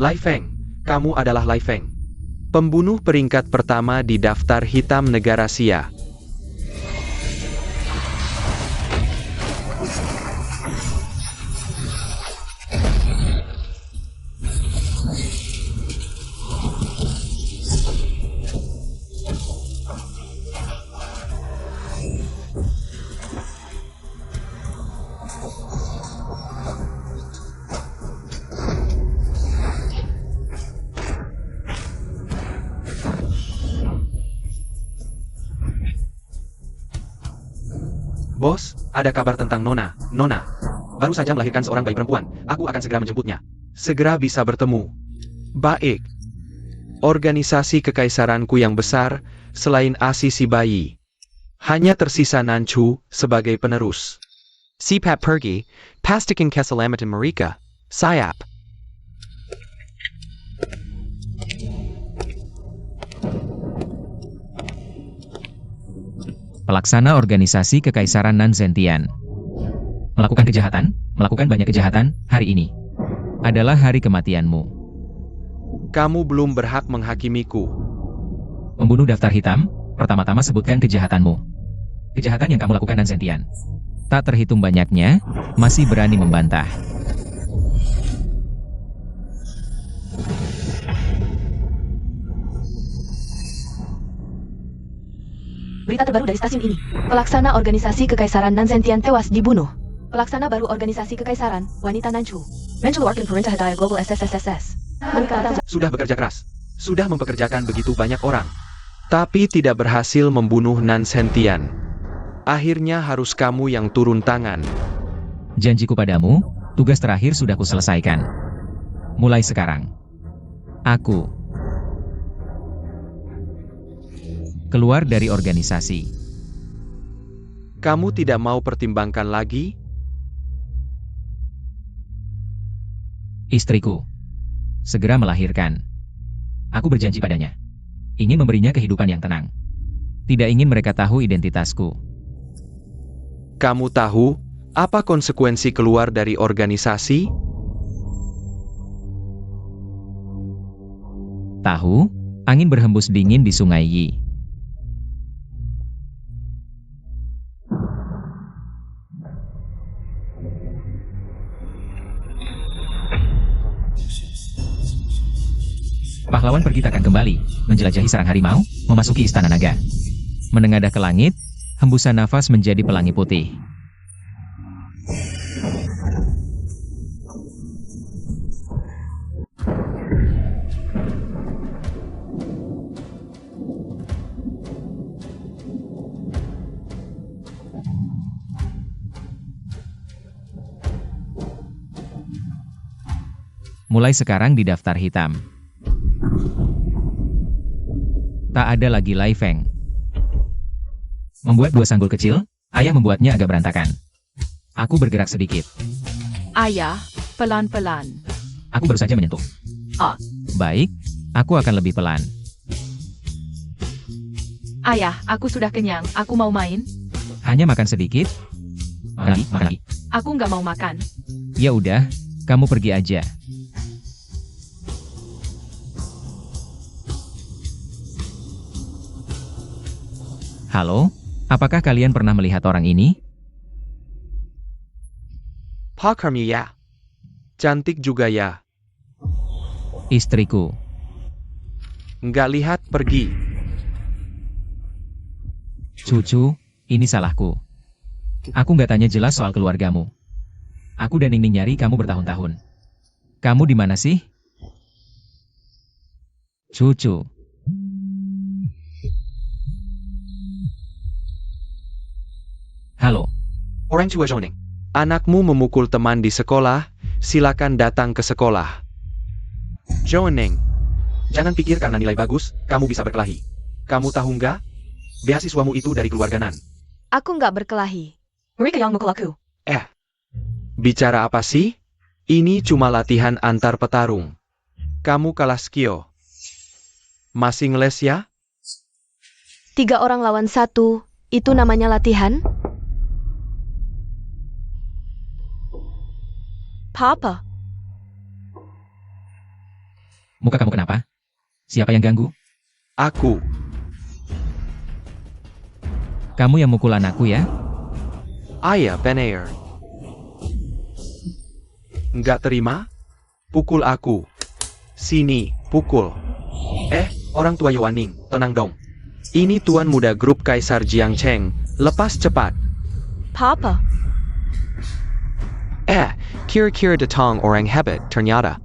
Lai Feng, kamu adalah Lai Feng. Pembunuh peringkat pertama di daftar hitam negara Xia. Bos, ada kabar tentang Nona. Nona baru saja melahirkan seorang bayi perempuan. Aku akan segera menjemputnya. Segera bisa bertemu. Baik. Organisasi kekaisaranku yang besar, selain ASI si bayi, hanya tersisa Nanchu sebagai penerus. Sipat pergi, pastikan keselamatan mereka. Sayap. Pelaksana organisasi Kekaisaran Nanzentian. Melakukan kejahatan, melakukan banyak kejahatan, hari ini adalah hari kematianmu. Kamu belum berhak menghakimiku. Pembunuh daftar hitam, pertama-tama sebutkan kejahatanmu. Kejahatan yang kamu lakukan Nanzentian. Tak terhitung banyaknya, masih berani membantah. Berita terbaru dari stasiun ini. Pelaksana organisasi Kekaisaran Nanzentian tewas dibunuh. Pelaksana baru organisasi Kekaisaran, wanita Nanchu. Mengeluarkan perintah Hidayah Global SSSSS. Sudah bekerja keras. Sudah mempekerjakan begitu banyak orang. Tapi tidak berhasil membunuh Nanzentian. Akhirnya harus kamu yang turun tangan. Janjiku padamu, tugas terakhir sudah kuselesaikan. Mulai sekarang, aku keluar dari organisasi. Kamu tidak mau pertimbangkan lagi? Istriku segera melahirkan. Aku berjanji padanya. Ingin memberinya kehidupan yang tenang. Tidak ingin mereka tahu identitasku. Kamu tahu apa konsekuensi keluar dari organisasi? Tahu, angin berhembus dingin di Sungai Yi. Pahlawan pergi takkan kembali, menjelajahi sarang harimau, memasuki istana naga. Menengadah ke langit, hembusan nafas menjadi pelangi putih. Mulai sekarang di daftar hitam. Tak ada lagi Lai Feng. Membuat 2 sanggul kecil, ayah membuatnya agak berantakan. Aku bergerak sedikit. Ayah, pelan-pelan. Aku baru saja menyentuh. Baik, aku akan lebih pelan. Ayah, aku sudah kenyang. Aku mau main. Hanya makan sedikit. Makan lagi, makan lagi. Aku nggak mau makan. Ya udah, kamu pergi aja. Halo, apakah kalian pernah melihat orang ini? Pakarmi ya. Cantik juga ya. Istriku. Nggak lihat pergi. Cucu, ini salahku. Aku nggak tanya jelas soal keluargamu. Aku dan Ningning nyari kamu bertahun-tahun. Kamu di mana sih? Cucu. Halo. Orang tua Zoning. Anakmu memukul teman di sekolah, silakan datang ke sekolah. Zoning. Jangan pikir karena nilai bagus, kamu bisa berkelahi. Kamu tahu nggak? Beasiswamu itu dari keluarga Nan. Aku nggak berkelahi. Mereka yang mukul aku. Bicara apa sih? Ini cuma latihan antar petarung. Kamu kalah Skio. Masih ngeles ya? 3 orang lawan 1, itu namanya latihan? Papa. Muka kamu kenapa? Siapa yang ganggu? Aku. Kamu yang mukul anakku ya? Ayah Benair. Nggak terima? Pukul aku. Sini, pukul. Orang tua Yuaning, tenang dong. Ini tuan muda grup Kaisar Jiangcheng. Lepas cepat. Papa. Kira-kira datang orang hebat ternyata.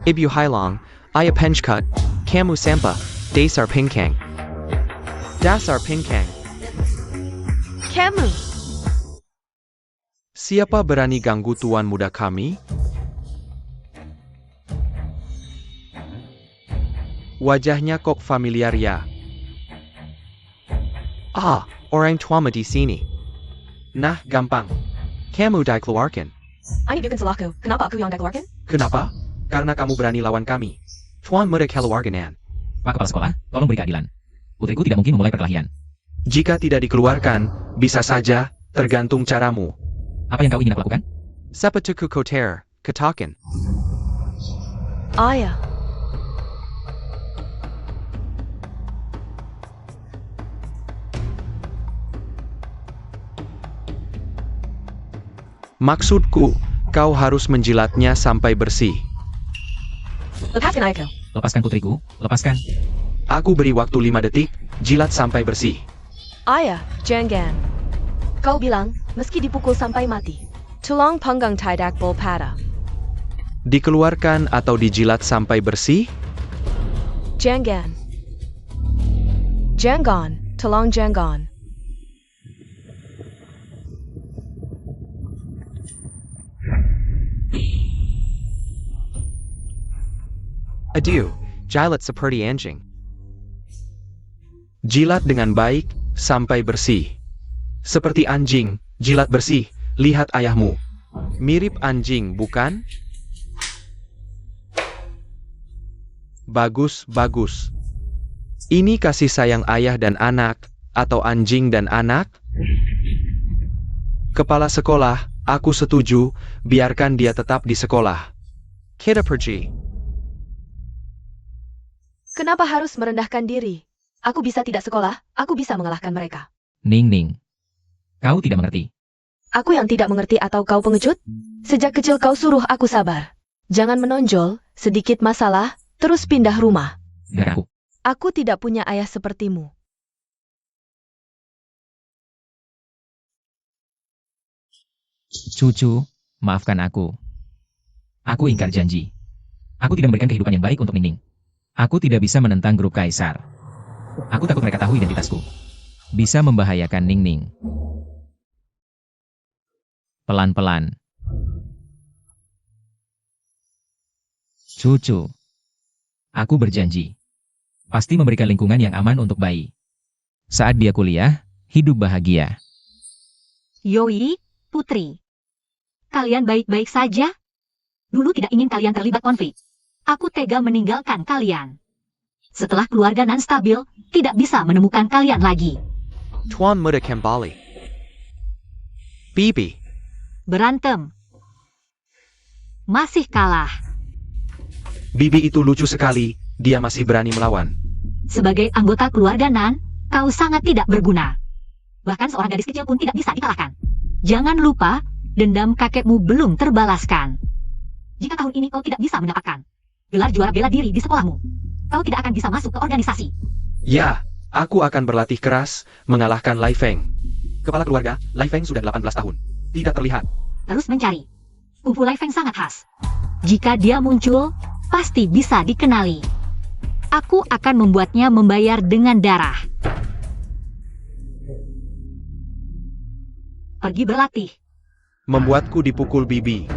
Ibu Hailong, ayah penchkut, kamu sampah, dasar pinkang. Dasar pinkang. Kamu. Siapa berani ganggu tuan muda kami? Wajahnya kok familiar ya? Orang tua di sini. Nah, gampang. Kamu dikeluarkan. Ini bukan salahku. Kenapa aku yang dikeluarkan? Kenapa? Karena kamu berani lawan kami. Tuan muda keluarganan. Pak Kepala Sekolah, tolong beri keadilan. Putriku tidak mungkin memulai perkelahian. Jika tidak dikeluarkan, bisa saja, tergantung caramu. Apa yang kau ingin aku lakukan? Sepatuku koter, katakan. Ayah. Maksudku, kau harus menjilatnya sampai bersih. Lepaskan ayahku. Lepaskan putriku, lepaskan. Aku beri waktu 5 detik, jilat sampai bersih. Ayah, jangan. Kau bilang, meski dipukul sampai mati. Tulang punggung tidak pada. Dikeluarkan atau dijilat sampai bersih? Jangan. Jangan. Tolong jangan. Adieu, jilat seperti anjing. Jilat dengan baik, sampai bersih. Seperti anjing, jilat bersih, lihat ayahmu. Mirip anjing, bukan? Bagus, bagus. Ini kasih sayang ayah dan anak, atau anjing dan anak? Kepala sekolah, aku setuju, biarkan dia tetap di sekolah. Kita pergi. Kenapa harus merendahkan diri? Aku bisa tidak sekolah, aku bisa mengalahkan mereka. Ning Ning. Kau tidak mengerti. Aku yang tidak mengerti atau kau pengecut? Sejak kecil kau suruh aku sabar. Jangan menonjol, sedikit masalah, terus pindah rumah. Dengar aku. Aku tidak punya ayah sepertimu. Cucu, maafkan aku. Aku ingkar janji. Aku tidak memberikan kehidupan yang baik untuk Ning Ning. Aku tidak bisa menentang grup Kaisar. Aku takut mereka tahu identitasku. Bisa membahayakan Ning Ning. Pelan-pelan. Cucu. Aku berjanji. Pasti memberikan lingkungan yang aman untuk bayi. Saat dia kuliah, hidup bahagia. Yoi, Putri. Kalian baik-baik saja? Dulu tidak ingin kalian terlibat konflik. Aku tega meninggalkan kalian. Setelah keluarga nan stabil, tidak bisa menemukan kalian lagi. Tuan muda kembali. Bibi. Berantem. Masih kalah. Bibi itu lucu sekali, dia masih berani melawan. Sebagai anggota keluarga nan, kau sangat tidak berguna. Bahkan seorang gadis kecil pun tidak bisa dikalahkan. Jangan lupa, dendam kakekmu belum terbalaskan. Jika tahun ini kau tidak bisa mendapatkan gelar juara bela diri di sekolahmu, kau tidak akan bisa masuk ke organisasi. Ya, aku akan berlatih keras, mengalahkan Lai Feng. Kepala keluarga, Lai Feng sudah 18 tahun. Tidak terlihat. Terus mencari. Kungfu Lai Feng sangat khas. Jika dia muncul, pasti bisa dikenali. Aku akan membuatnya membayar dengan darah. Pergi berlatih. Membuatku dipukul Bibi.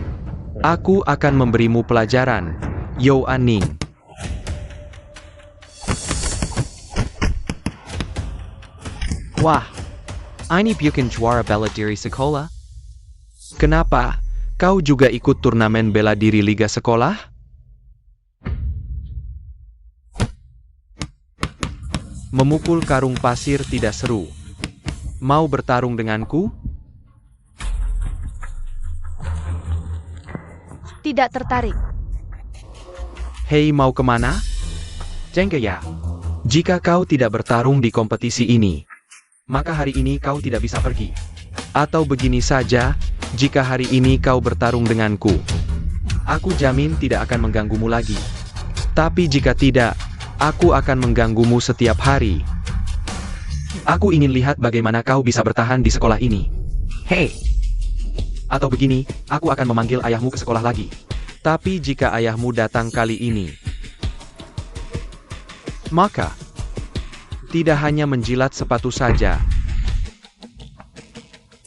Aku akan memberimu pelajaran, Yo Aning. Wah. Ini bukan juara bela diri sekolah. Kenapa? Kau juga ikut turnamen bela diri Liga Sekolah? Memukul karung pasir tidak seru. Mau bertarung denganku? Tidak tertarik. Hei, mau kemana? Jengke ya. Jika kau tidak bertarung di kompetisi ini, maka hari ini kau tidak bisa pergi. Atau begini saja, jika hari ini kau bertarung denganku, aku jamin tidak akan mengganggumu lagi. Tapi jika tidak, aku akan mengganggumu setiap hari. Aku ingin lihat bagaimana kau bisa bertahan di sekolah ini. Hei! Atau begini, aku akan memanggil ayahmu ke sekolah lagi. Tapi jika ayahmu datang kali ini, maka tidak hanya menjilat sepatu saja.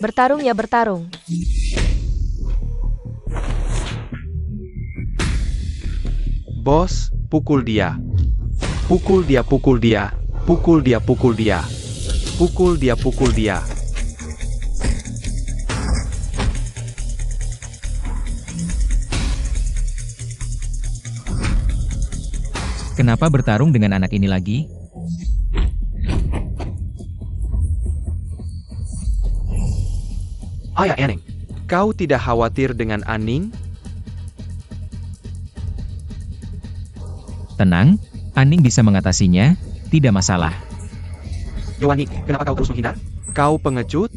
Bertarung ya bertarung. Bos, pukul dia. Pukul dia, pukul dia. Pukul dia, pukul dia. Pukul dia, pukul dia. Kenapa bertarung dengan anak ini lagi? Ayah Aning, kau tidak khawatir dengan Aning? Tenang, Aning bisa mengatasinya, tidak masalah. Yohani, kenapa kau terus menghindar? Kau pengecut?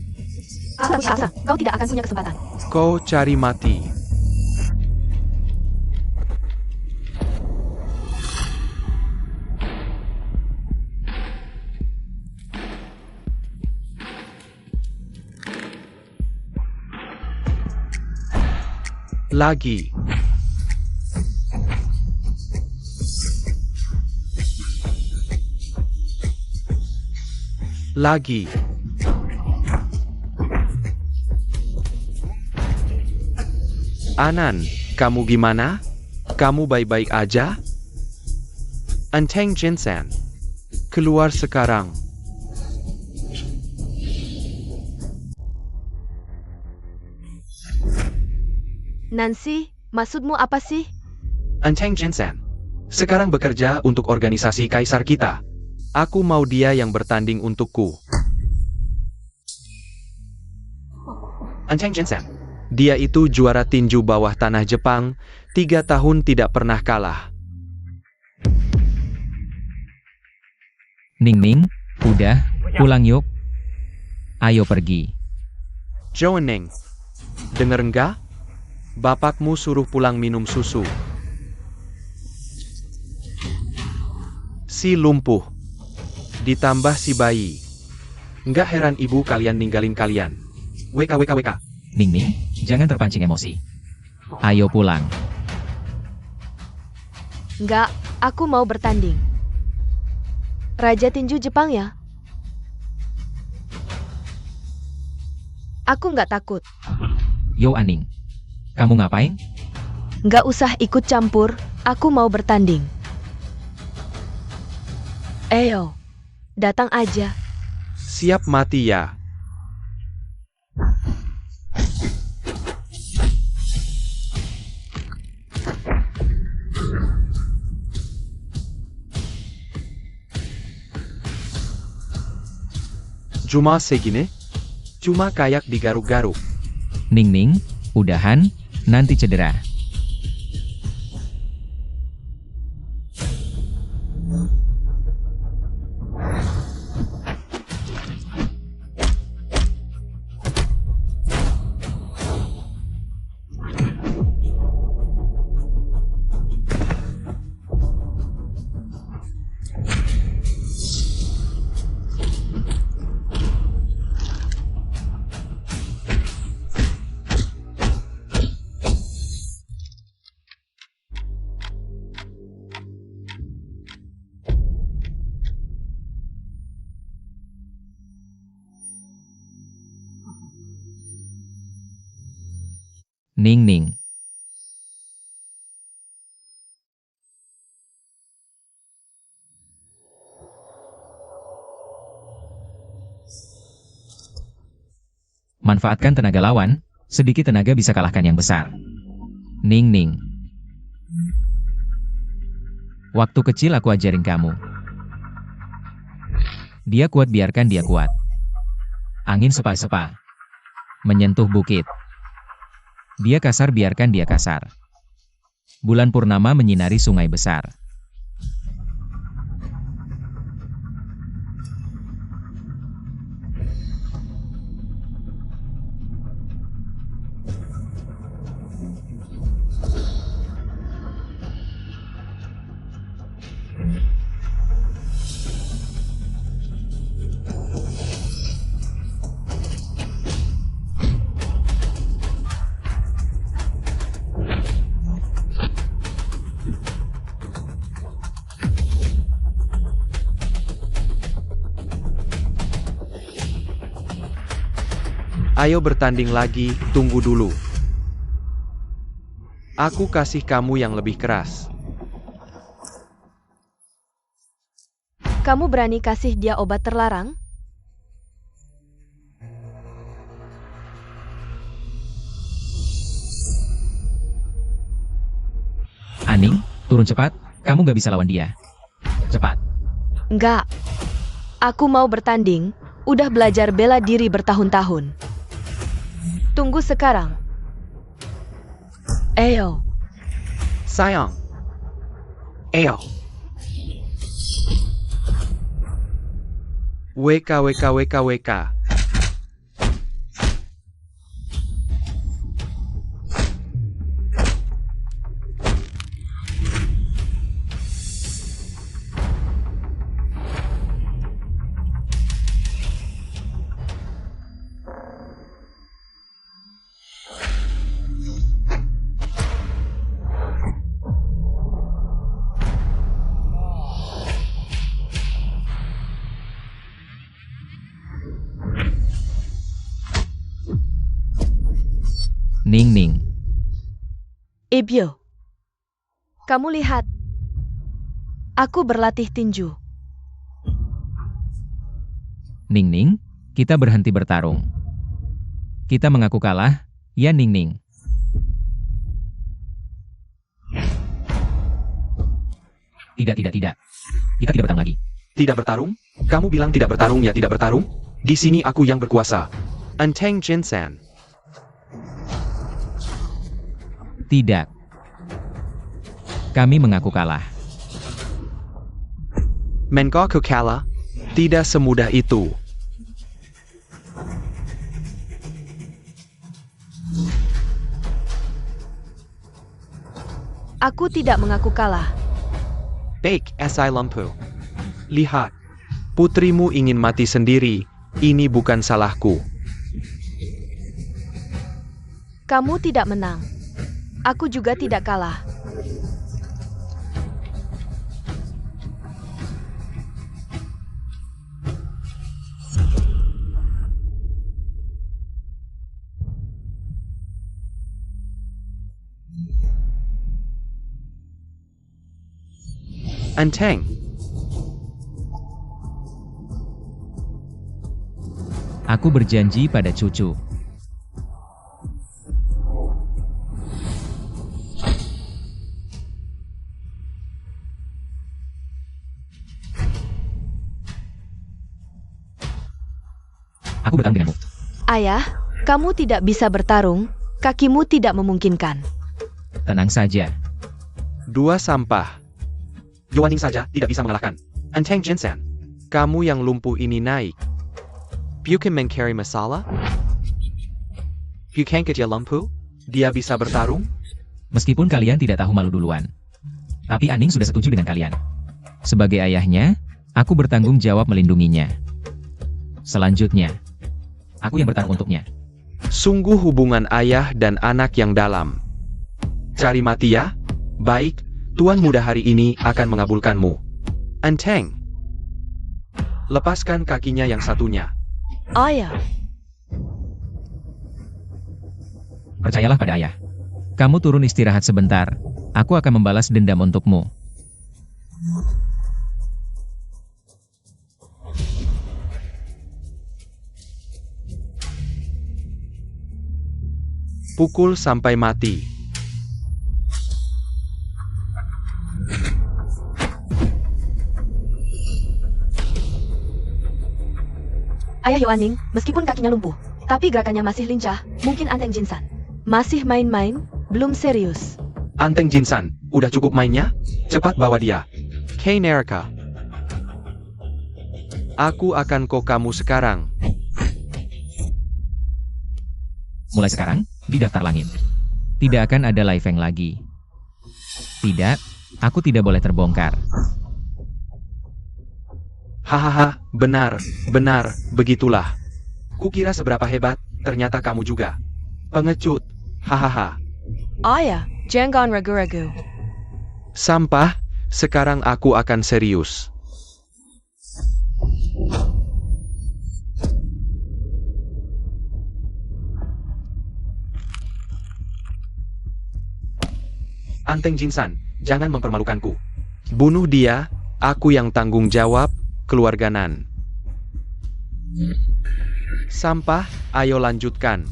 Asa, kau tidak akan punya kesempatan. Kau cari mati. Lagi. Lagi. Anan, kamu gimana? Kamu baik-baik aja? Enteng Jinsan, keluar sekarang. Nancy, maksudmu apa sih? Enteng Jinsan, sekarang bekerja untuk organisasi kaisar kita. Aku mau dia yang bertanding untukku. Enteng Jinsan, dia itu juara tinju bawah tanah Jepang, 3 tahun tidak pernah kalah. Ning, udah, pulang yuk. Ayo pergi. Joeneng, denger enggak? Bapakmu suruh pulang minum susu. Si lumpuh. Ditambah si bayi. Nggak heran ibu kalian ninggalin kalian. WK. Ning, jangan terpancing emosi. Ayo pulang. Enggak, aku mau bertanding. Raja tinju Jepang ya? Aku nggak takut. Yo Aning, kamu ngapain? Nggak usah ikut campur, aku mau bertanding. Ayo, datang aja. Siap mati ya. Cuma segini? Cuma kayak digaruk-garuk. Ning, udahan, nanti cedera. Ning. Manfaatkan tenaga lawan, sedikit tenaga bisa kalahkan yang besar. Ning. Waktu kecil aku ajarin kamu. Dia kuat, biarkan dia kuat. Angin sepa-sepa. Menyentuh bukit. Dia kasar, biarkan dia kasar. Bulan purnama menyinari sungai besar. Ayo bertanding lagi, tunggu dulu. Aku kasih kamu yang lebih keras. Kamu berani kasih dia obat terlarang? Aning, turun cepat. Kamu gak bisa lawan dia. Cepat. Enggak. Aku mau bertanding. Udah belajar bela diri bertahun-tahun. Tunggu sekarang. Ayo. Sayang. Ayo. WK. Ning. Ibyo. Kamu lihat. Aku berlatih tinju. Ning, kita berhenti bertarung. Kita mengaku kalah, ya Ning. Tidak. Kita tidak bertarung lagi. Tidak bertarung? Kamu bilang tidak bertarung ya tidak bertarung? Di sini aku yang berkuasa. Anteng Jinsan. Tidak. Kami mengaku kalah. Mengaku kalah? Tidak semudah itu. Aku tidak mengaku kalah. Baik, Esai Lempu. Lihat. Putrimu ingin mati sendiri. Ini bukan salahku. Kamu tidak menang. Aku juga tidak kalah. Anteng. Aku berjanji pada cucu. Aku bertarung denganmu. Ayah, kamu tidak bisa bertarung. Kakimu tidak memungkinkan. Tenang saja. 2 sampah. Yowaning saja tidak bisa mengalahkan. Anteng Jinsan. Kamu yang lumpuh ini naik. Bukan mencari masalah? Bukan kerja lempu? Dia bisa bertarung? Meskipun kalian tidak tahu malu duluan. Tapi Aning sudah setuju dengan kalian. Sebagai ayahnya, aku bertanggung jawab melindunginya. Selanjutnya, aku yang bertarung untuknya. Sungguh hubungan ayah dan anak yang dalam. Cari mati ya? Baik, Tuan Muda hari ini akan mengabulkanmu. Anteng. Lepaskan kakinya yang satunya. Ayah. Percayalah pada ayah. Kamu turun istirahat sebentar. Aku akan membalas dendam untukmu. Pukul sampai mati. Ayah Yoaning, meskipun kakinya lumpuh, tapi gerakannya masih lincah, mungkin Anteng Jinsan. Masih main-main, belum serius. Anteng Jinsan, udah cukup mainnya? Cepat bawa dia. K. Naraka. Aku akan kamu sekarang. Mulai sekarang, di daftar langit. Tidak akan ada Lai Feng lagi. Tidak, aku tidak boleh terbongkar. Hahaha, benar, begitulah. Kukira seberapa hebat, ternyata kamu juga. Pengecut, hahaha. Ayah, jangan ragu-ragu. Sampah, sekarang aku akan serius. Anteng Jinsan, jangan mempermalukanku. Bunuh dia, aku yang tanggung jawab, keluarga Nan. Sampah, ayo lanjutkan.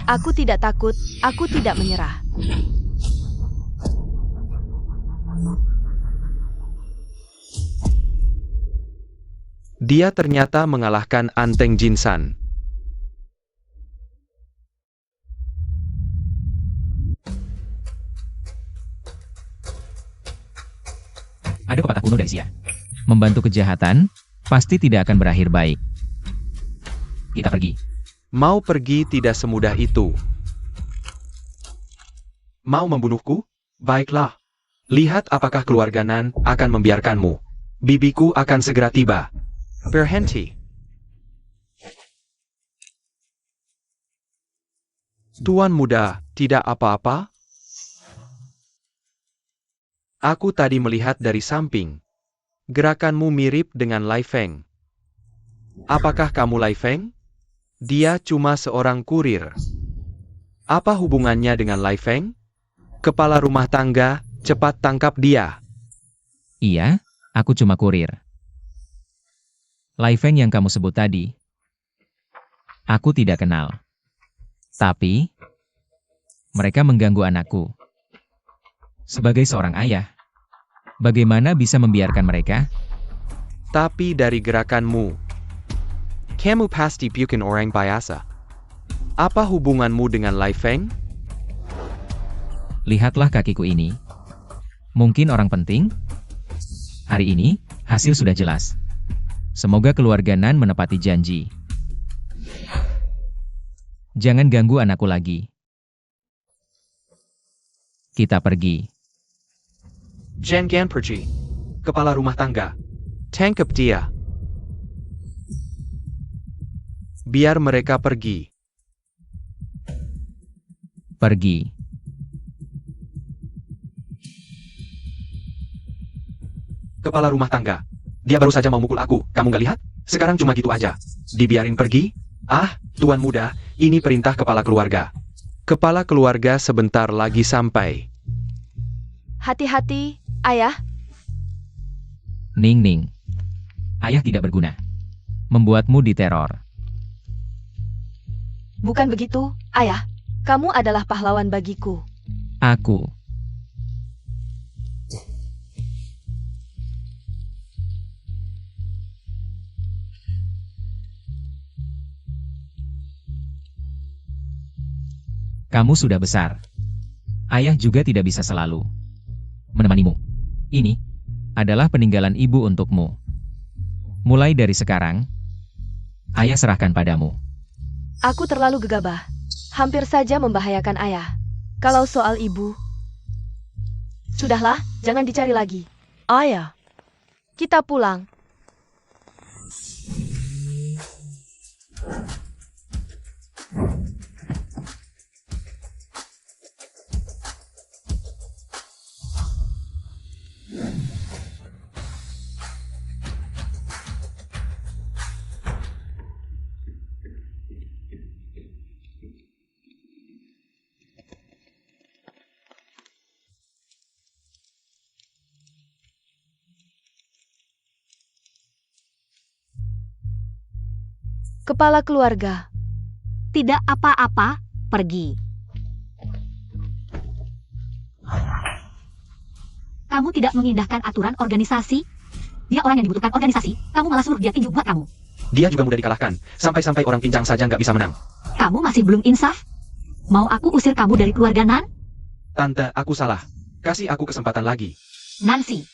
Aku tidak takut, aku tidak menyerah. Dia ternyata mengalahkan Anteng Jinsan. Ada pepatah kuno dari Asia. Membantu kejahatan, pasti tidak akan berakhir baik. Kita pergi. Mau pergi tidak semudah itu. Mau membunuhku? Baiklah. Lihat apakah keluarga Nan akan membiarkanmu. Bibiku akan segera tiba. Berhenti. Tuan muda, tidak apa-apa? Aku tadi melihat dari samping. Gerakanmu mirip dengan Lai Feng. Apakah kamu Lai Feng? Dia cuma seorang kurir. Apa hubungannya dengan Lai Feng? Kepala rumah tangga, cepat tangkap dia. Iya, aku cuma kurir. Lai Feng yang kamu sebut tadi, aku tidak kenal. Tapi, mereka mengganggu anakku. Sebagai seorang ayah, bagaimana bisa membiarkan mereka? Tapi dari gerakanmu, Kamu pasti bukan orang biasa. apa hubunganmu dengan Lai Feng? Lihatlah kakiku ini. Mungkin orang penting? Hari ini, hasil sudah jelas. Semoga keluarga Nan menepati janji. Jangan ganggu anakku lagi. Kita pergi. Jangan pergi. Kepala rumah tangga. Tangkap dia. Biar mereka pergi. Pergi. Kepala rumah tangga. Dia baru saja mau mukul aku, kamu nggak lihat? Sekarang cuma gitu aja. Dibiarin pergi? Ah, tuan muda, ini perintah kepala keluarga. Kepala keluarga sebentar lagi sampai. Hati-hati, ayah. Ning Ning. Ayah tidak berguna. Membuatmu diteror. Bukan begitu, ayah. Kamu adalah pahlawan bagiku. Aku. Kamu sudah besar. Ayah juga tidak bisa selalu menemanimu. Ini adalah peninggalan ibu untukmu. Mulai dari sekarang, ayah serahkan padamu. Aku terlalu gegabah. Hampir saja membahayakan ayah. Kalau soal ibu... Sudahlah, jangan dicari lagi. Ayah. Kita pulang. Kepala keluarga. Tidak apa-apa, pergi. Kamu tidak mengindahkan aturan organisasi? Dia orang yang dibutuhkan organisasi, kamu malah suruh dia tinju buat kamu. Dia juga mudah dikalahkan. Sampai-sampai orang pincang saja nggak bisa menang. Kamu masih belum insaf? Mau aku usir kamu dari keluarga Nan? Tante, aku salah. Kasih aku kesempatan lagi. Nancy,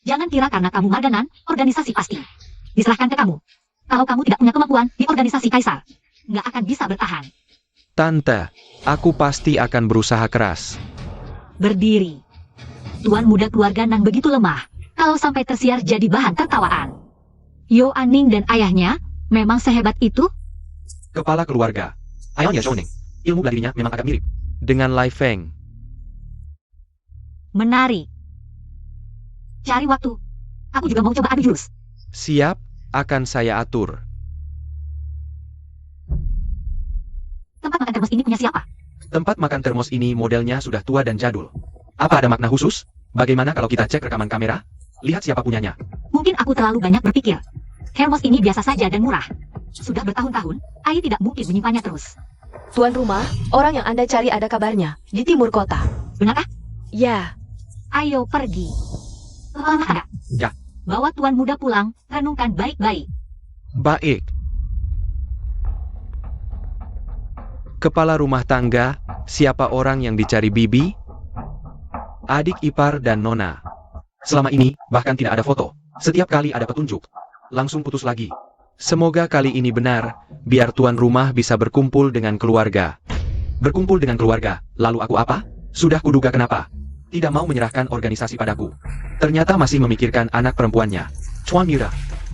jangan kira karena kamu marga Nan, organisasi pasti diserahkan ke kamu. Kalau kamu tidak punya kemampuan di organisasi Kaisar, nggak akan bisa bertahan. Tante, aku pasti akan berusaha keras. Berdiri. Tuan muda keluarga Nan begitu lemah, kalau sampai tersiar jadi bahan tertawaan. Yo Aning dan ayahnya memang sehebat itu? Kepala keluarga. Ayahnya Shoning. Ilmu bela dirinya memang agak mirip. Dengan Lai Feng. Menarik. Cari waktu. Aku juga mau coba adu jurus. Siap, akan saya atur. Tempat makan termos ini punya siapa? Tempat makan termos ini modelnya sudah tua dan jadul. Apa ada makna khusus? Bagaimana kalau kita cek rekaman kamera? Lihat siapa punyanya. Mungkin aku terlalu banyak berpikir. Termos ini biasa saja dan murah. Sudah bertahun-tahun, Ai tidak mungkin menyimpannya terus. Tuan rumah, orang yang Anda cari ada kabarnya, di timur kota. Benarkah? Ya, Ayo pergi. Lama ada. Ya. Bawa tuan muda pulang, renungkan baik-baik. Baik. Kepala rumah tangga, siapa orang yang dicari Bibi? Adik ipar dan Nona. Selama ini, bahkan tidak ada foto. Setiap kali ada petunjuk, langsung putus lagi. Semoga kali ini benar, biar tuan rumah bisa berkumpul dengan keluarga. Berkumpul dengan keluarga, lalu aku apa? Sudah kuduga kenapa. Tidak mau menyerahkan organisasi padaku. Ternyata masih memikirkan anak perempuannya. Chuan Mira.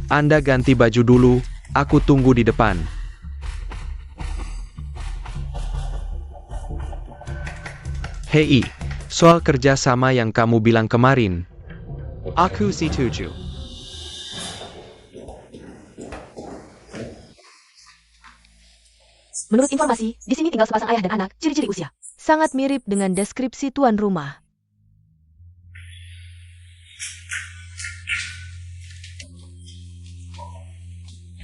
Anda ganti baju dulu, aku tunggu di depan. Hei, soal kerja sama yang kamu bilang kemarin. Aku setuju. Menurut informasi, di sini tinggal sepasang ayah dan anak, ciri-ciri usia. sangat mirip dengan deskripsi tuan rumah.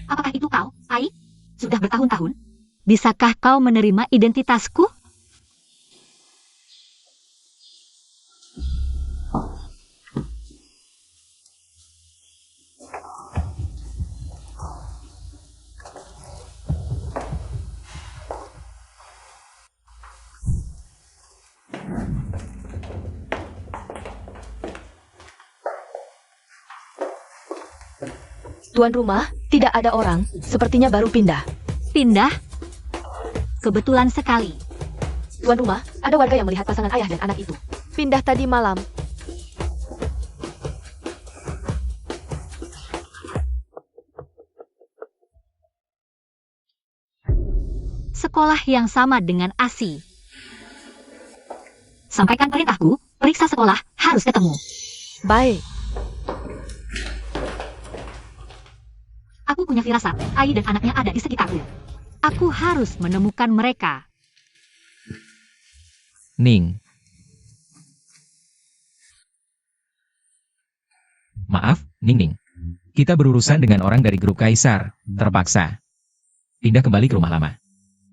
Apakah itu kau, Ai? Sudah bertahun-tahun? Bisakah kau menerima identitasku? Tuan rumah, tidak ada orang, sepertinya baru pindah. Pindah? Kebetulan sekali. Tuan rumah, ada warga yang melihat pasangan ayah dan anak itu. Pindah tadi malam. Sekolah yang sama dengan ASI. Sampaikan perintahku, periksa sekolah harus ketemu. Baik, Aku punya firasat, Ai dan anaknya ada di sekitarku. Aku harus menemukan mereka. Ning. Maaf, Ning. Kita berurusan dengan orang dari grup Kaisar, terpaksa. Pindah kembali ke rumah lama.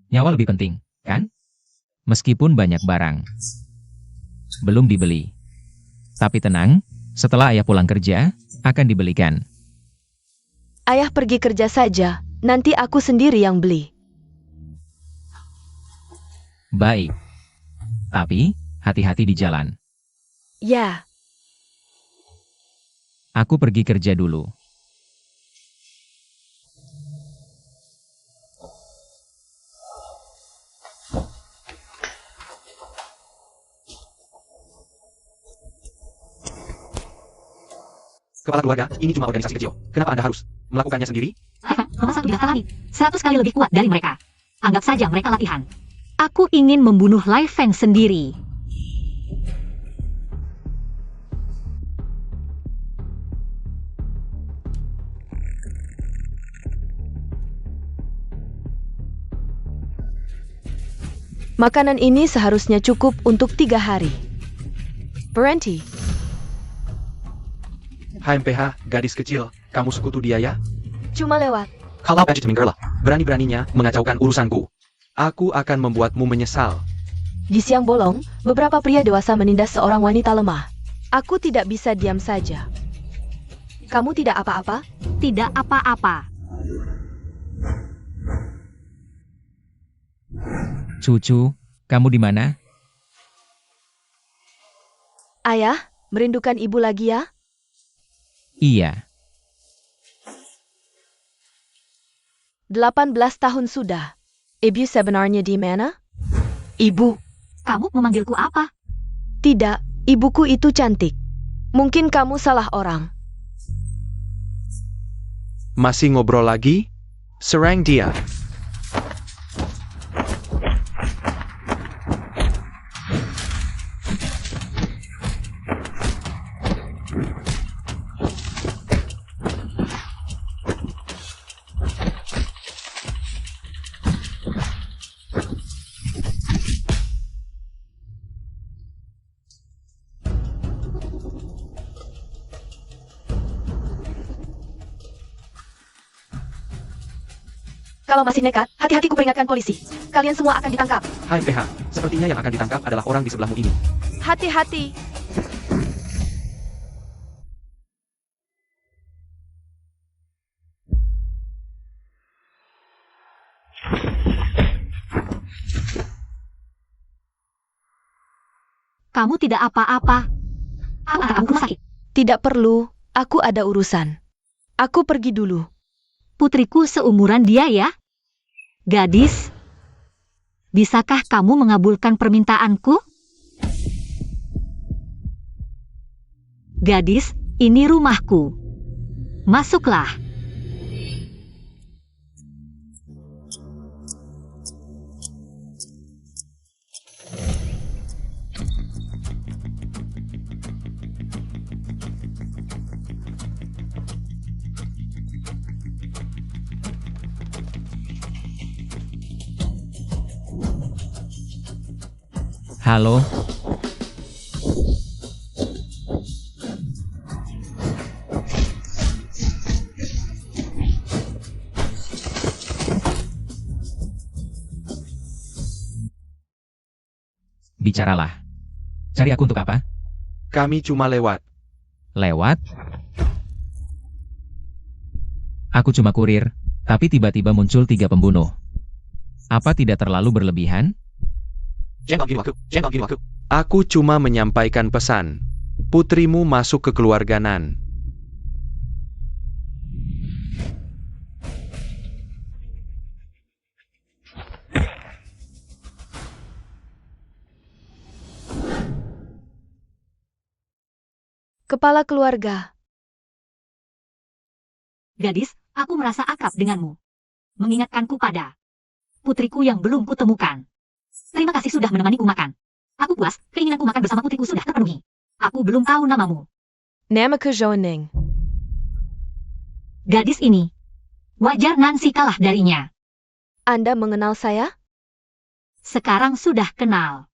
Nyawa lebih penting, kan? Meskipun banyak barang. Belum dibeli. Tapi tenang, setelah ayah pulang kerja, akan dibelikan. ayah pergi kerja saja. Nanti aku sendiri yang beli. Baik. Tapi, hati-hati di jalan. Ya, Aku pergi kerja dulu. Kepala keluarga, ini cuma organisasi kecil. Kenapa Anda harus melakukannya sendiri? Nomor 1 di daftar langit, 100 kali lebih kuat dari mereka. Anggap saja mereka latihan. Aku ingin membunuh Lai Feng sendiri. makanan ini seharusnya cukup untuk 3 hari. Berhenti. HMPH, gadis kecil, kamu sekutu dia ya? Cuma lewat. Kalau Paget Girl, berani-beraninya mengacaukan urusanku. Aku akan membuatmu menyesal. Di siang bolong, beberapa pria dewasa menindas seorang wanita lemah. Aku tidak bisa diam saja. Kamu tidak apa-apa? Tidak apa-apa. Cucu, kamu di mana? Ayah, merindukan ibu lagi ya? Iya, 18 tahun sudah. Ibu sebenarnya di mana? Ibu. Kamu memanggilku apa? Tidak, ibuku itu cantik. Mungkin kamu salah orang. Masih ngobrol lagi? Serang dia. Kalau masih nekat, hati-hati ku peringatkan polisi. Kalian semua akan ditangkap. Hai PH, sepertinya yang akan ditangkap adalah orang di sebelahmu ini. Hati-hati. Kamu tidak apa-apa. Apa kamu sakit? Tidak perlu, aku ada urusan. Aku pergi dulu. Putriku seumuran dia ya? Gadis, bisakah kamu mengabulkan permintaanku? Gadis, ini rumahku. Masuklah. halo, bicaralah. Cari aku untuk apa? Kami cuma lewat. Lewat? Aku cuma kurir, tapi tiba-tiba muncul 3 pembunuh. Apa tidak terlalu berlebihan? Aku cuma menyampaikan pesan. Putrimu masuk ke keluarga Nan. Kepala keluarga. Gadis, aku merasa akrab denganmu. Mengingatkanku pada putriku yang belum kutemukan. Terima kasih sudah menemaniku makan. Aku puas, keinginanku makan bersama putriku sudah terpenuhi. Aku belum tahu namamu. Namaka Zhouning. Gadis ini. Wajar Nancy kalah darinya. Anda mengenal saya? Sekarang sudah kenal.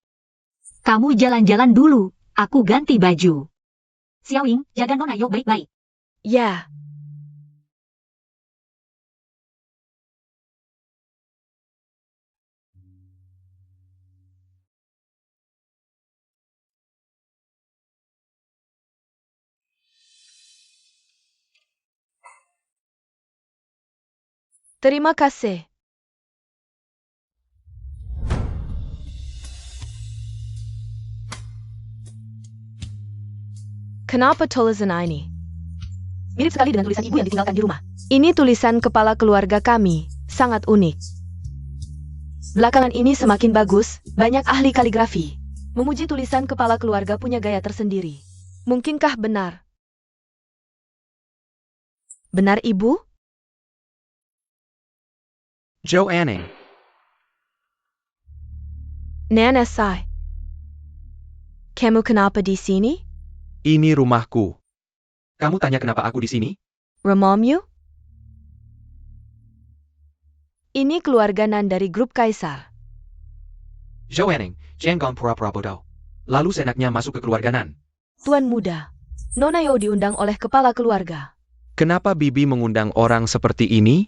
Kamu jalan-jalan dulu, aku ganti baju. Xiaoying, jaga Nona Yo baik-baik. Ya. Terima kasih. Kenapa tulisan ini? Mirip sekali dengan tulisan ibu yang ditinggalkan di rumah. Ini tulisan kepala keluarga kami, sangat unik. Belakangan ini semakin bagus, banyak ahli kaligrafi. Memuji tulisan kepala keluarga punya gaya tersendiri. Mungkinkah benar? Benar ibu? Joe Anning. Nana Sai. Kamu kenapa di sini? Ini rumahku. Kamu tanya kenapa aku di sini? Rumahmu? Ini keluarga Nan dari grup Kaisar. Joe Anning, jangan pura-pura bodoh. Lalu senaknya masuk ke keluarga Nan. Tuan muda, Nona Yo diundang oleh kepala keluarga. Kenapa Bibi mengundang orang seperti ini?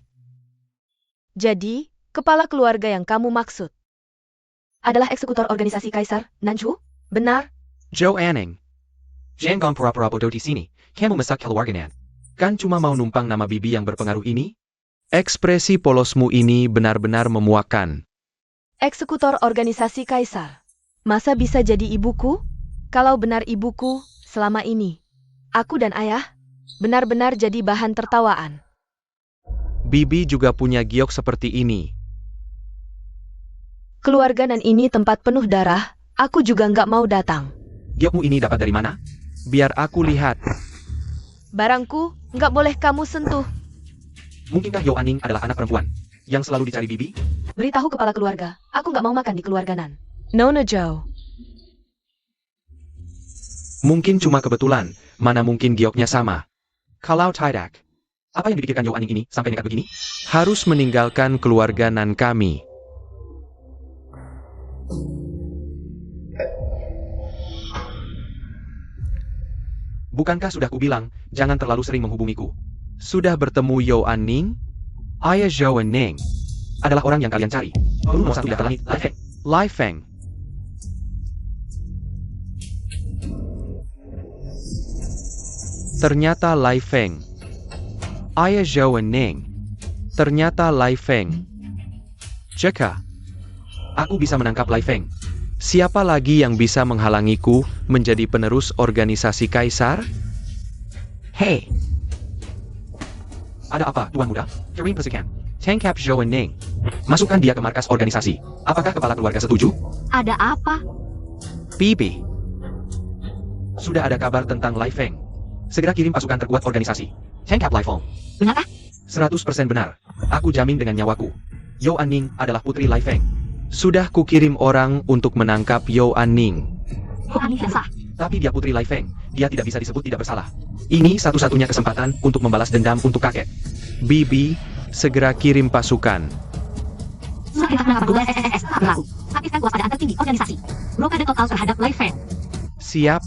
Jadi, kepala keluarga yang kamu maksud. Adalah eksekutor organisasi Kaisar, Nanchu? Benar? Joe Anning. Jangan pura-pura bodoh di sini. Kamu mesak keluarganan. Kan cuma mau numpang nama bibi yang berpengaruh ini? Ekspresi polosmu ini benar-benar memuakkan. Eksekutor organisasi kaisar. Masa bisa jadi ibuku? Kalau benar ibuku, selama ini, aku dan ayah benar-benar jadi bahan tertawaan. Bibi juga punya giok seperti ini. Keluarga Nan ini tempat penuh darah, aku juga nggak mau datang. Giokmu ini dapat dari mana? Biar aku lihat. Barangku, nggak boleh kamu sentuh. Mungkinkah Yo Aning adalah anak perempuan yang selalu dicari bibi? Beritahu kepala keluarga, aku nggak mau makan di keluarga Nan. Nona Joe. Mungkin cuma kebetulan, mana mungkin gioknya sama. Kalau tidak, apa yang dipikirkan Yo Aning ini sampai nekat begini? Harus meninggalkan keluarga Nan kami. Bukankah sudah kubilang, jangan terlalu sering menghubungiku. Sudah bertemu Yo Aning? Ayah Zhou Ning adalah orang yang kalian cari. Turun nomor 1 di daftar langit, Lai Feng. Lai Feng. Ternyata Lai Feng. Ayah Zhou Ning. Ternyata Lai Feng. Jika aku bisa menangkap Lai Feng, siapa lagi yang bisa menghalangiku menjadi penerus organisasi kaisar? Hei! Ada apa, Tuan Muda? Kirim pasukan. Tangkap Zhou Ning. Masukkan dia ke markas organisasi. Apakah kepala keluarga setuju? Ada apa? Bibi. Sudah ada kabar tentang Lai Feng. Segera kirim pasukan terkuat organisasi. Tangkap Lai Feng. Benarkah? 100% benar. Aku jamin dengan nyawaku. Yo Aning adalah putri Lai Feng. Sudah kukirim orang untuk menangkap Yo Aning. Yo Aning tidak sah. Tapi dia putri Lai Feng. Dia tidak bisa disebut tidak bersalah. Ini satu-satunya kesempatan untuk membalas dendam untuk kakek. Bibi, segera kirim pasukan. Surat perintah menangkap 12 SSSS telah berlaku. Aktifkan kewaspadaan tertinggi organisasi. Blokade total terhadap Lai Feng. Siap.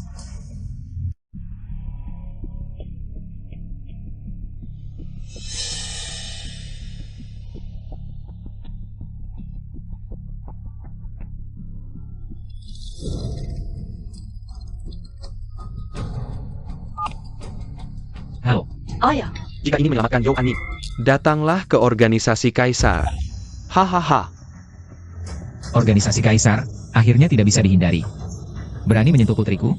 Halo, Ayah, Jika ini menyelamatkan Yo Aning, datanglah ke organisasi kaisar. Hahaha. organisasi kaisar akhirnya tidak bisa dihindari. Berani menyentuh putriku?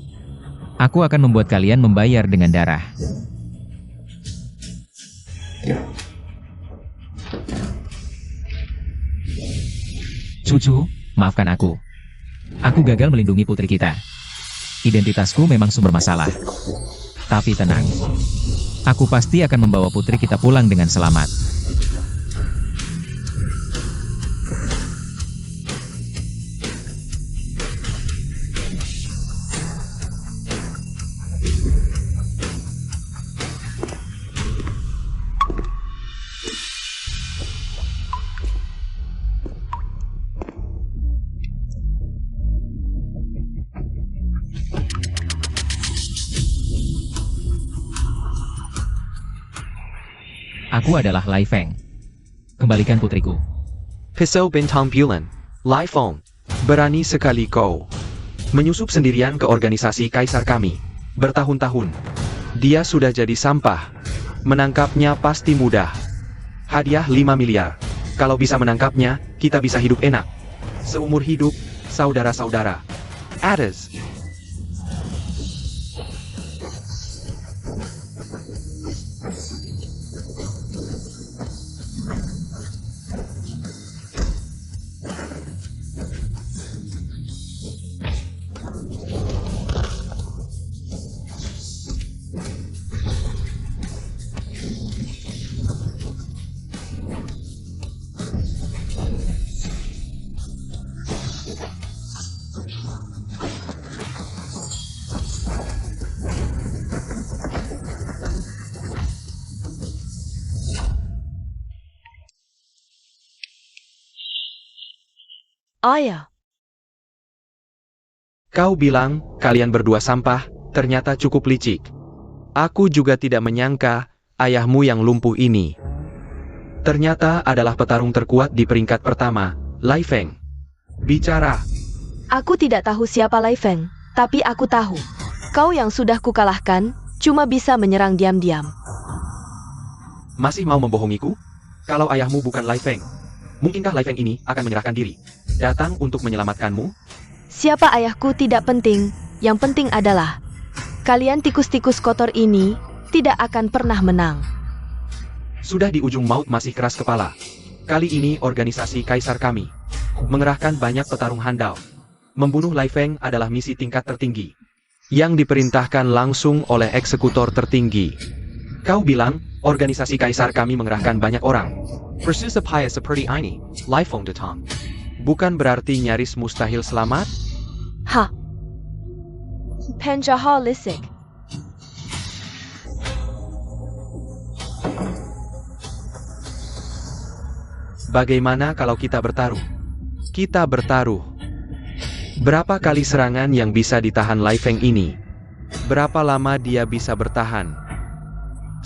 Aku akan membuat kalian membayar dengan darah. Cucu, maafkan aku. Aku gagal melindungi putri kita. Identitasku memang sumber masalah. Tapi tenang. Aku pasti akan membawa putri kita pulang dengan selamat. Aku adalah Lai Feng. Kembalikan putriku. Pisau Bintang Bulan. Lai Feng. Berani sekali kau. Menyusup sendirian ke organisasi kaisar kami. Bertahun-tahun. Dia sudah jadi sampah. Menangkapnya pasti mudah. Hadiah 5 miliar. Kalau bisa menangkapnya, kita bisa hidup enak. Seumur hidup, saudara-saudara. Addis. ayah. Kau bilang, kalian berdua sampah, ternyata cukup licik. Aku juga tidak menyangka, ayahmu yang lumpuh ini ternyata adalah petarung terkuat di peringkat pertama, Lai Feng. Bicara. Aku tidak tahu siapa Lai Feng, tapi aku tahu. Kau yang sudah kukalahkan, cuma bisa menyerang diam-diam. Masih mau membohongiku? Kalau ayahmu bukan Lai Feng, mungkinkah Lai Feng ini akan menyerahkan diri? Datang untuk menyelamatkanmu? Siapa ayahku tidak penting, yang penting adalah kalian tikus-tikus kotor ini tidak akan pernah menang. Sudah di ujung maut masih keras kepala. Kali ini organisasi kaisar kami mengerahkan banyak petarung handal. Membunuh Lai Feng adalah misi tingkat tertinggi yang diperintahkan langsung oleh eksekutor tertinggi. Kau bilang, organisasi kaisar kami mengerahkan banyak orang. Persusapaya seperti ini, Lai Feng datang. Bukan berarti nyaris mustahil selamat? Ha! Penjahat lisik. Bagaimana kalau kita bertaruh? Kita bertaruh. Berapa kali serangan yang bisa ditahan Lai Feng ini? Berapa lama dia bisa bertahan?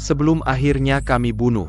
Sebelum akhirnya kami bunuh.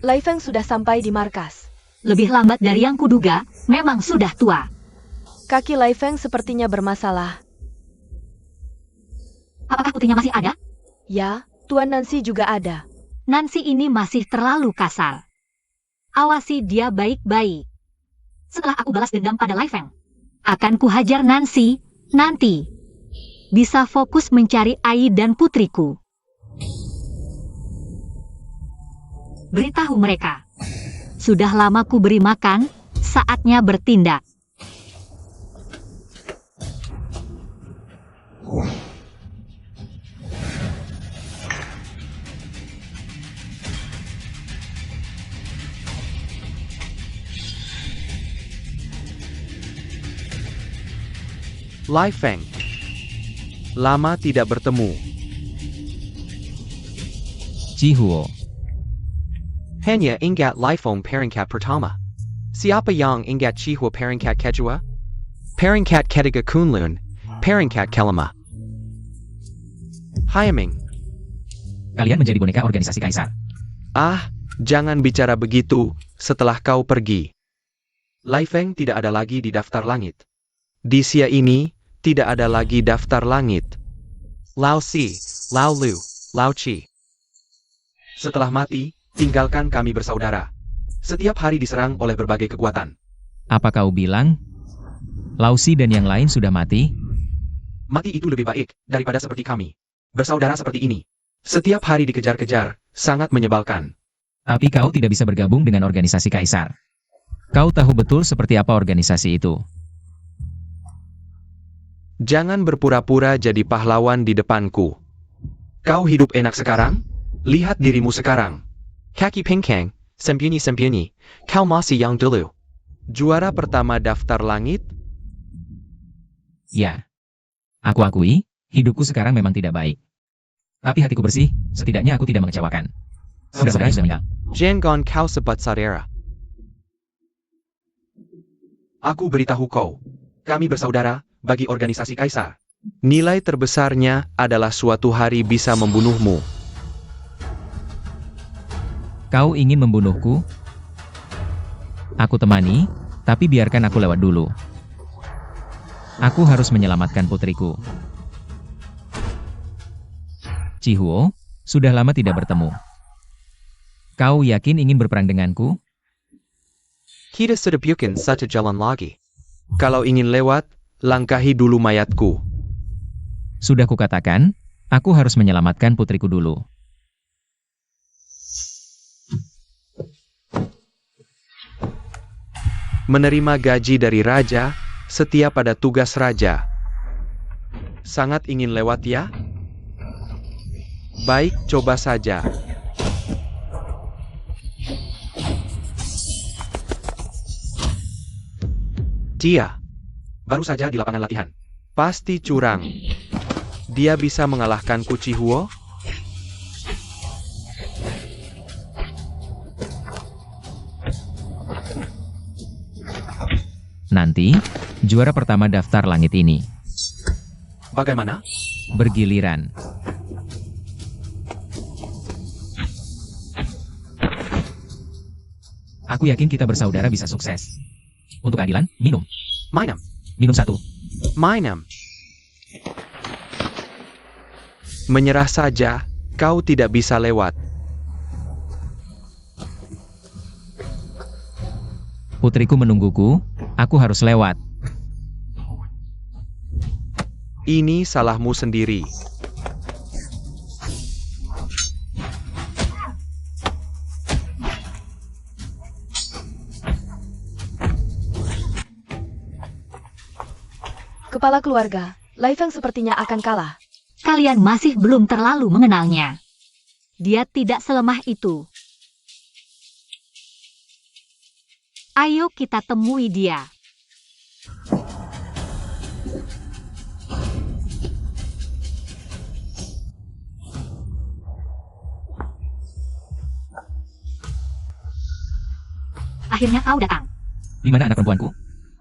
Lai Feng sudah sampai di markas. Lebih lambat dari yang kuduga, memang sudah tua. Kaki Lai Feng sepertinya bermasalah. Apakah putrinya masih ada? Ya, Tuan Nancy juga ada. Nancy ini masih terlalu kasar. Awasi dia baik-baik. Setelah aku balas dendam pada Lai Feng, akan kuhajar Nancy nanti. Bisa fokus mencari Ai dan putriku. Beritahu mereka. Sudah lama ku beri makan, saatnya bertindak. Lai Feng. Lama tidak bertemu. Jihuo. Hanya ingat Lai Feng peringkat pertama. Siapa yang ingat Chihuahua peringkat kedua? Peringkat ketiga Kunlun, peringkat kelima. Haiming. Kalian menjadi boneka organisasi kaisar. Ah, jangan bicara begitu setelah kau pergi. Lai Feng tidak ada lagi di daftar langit. Di Sia ini, tidak ada lagi daftar langit. Lao Si, Lao Lu, Lao Chi. Setelah mati, tinggalkan kami bersaudara. Setiap hari diserang oleh berbagai kekuatan. Apa kau bilang? Lausi dan yang lain sudah mati? Mati itu lebih baik daripada seperti kami. Bersaudara seperti ini. Setiap hari dikejar-kejar, sangat menyebalkan. Tapi kau tidak bisa bergabung dengan organisasi kaisar. Kau tahu betul seperti apa organisasi itu. Jangan berpura-pura jadi pahlawan di depanku. Kau hidup enak sekarang? Lihat dirimu sekarang. Kaki Pingkang, sembunyi-sembunyi, kau masih yang dulu. Juara pertama daftar langit? Ya. Aku akui, hidupku sekarang memang tidak baik. Tapi hatiku bersih, setidaknya aku tidak mengecewakan. Mudah-mudahan sudah menang. Jangan kau sebut saudara. Aku beritahu kau. Kami bersaudara bagi organisasi kaisar. Nilai terbesarnya adalah suatu hari bisa membunuhmu. Kau ingin membunuhku? Aku temani, tapi biarkan aku lewat dulu. Aku harus menyelamatkan putriku. Jihuo, sudah lama tidak bertemu. Kau yakin ingin berperang denganku? Kita sudah bikin satu jalan lagi. Kalau ingin lewat, langkahi dulu mayatku. Sudah kukatakan, aku harus menyelamatkan putriku dulu. Menerima gaji dari raja, setia pada tugas raja. Sangat ingin lewat ya? Baik, coba saja. Dia baru saja di lapangan latihan. Pasti curang. Dia bisa mengalahkan Kuci Huo? Nanti, juara pertama daftar langit ini. Bagaimana? Bergiliran. Aku yakin kita bersaudara bisa sukses. Untuk keadilan, minum. Mainam. Minum satu. Mainam. Menyerah saja, kau tidak bisa lewat. Putriku menungguku, aku harus lewat. Ini salahmu sendiri. Kepala keluarga, Lai Feng sepertinya akan kalah. Kalian masih belum terlalu mengenalnya. Dia tidak selemah itu. Ayo kita temui dia. Akhirnya kau datang. Di mana anak perempuanku?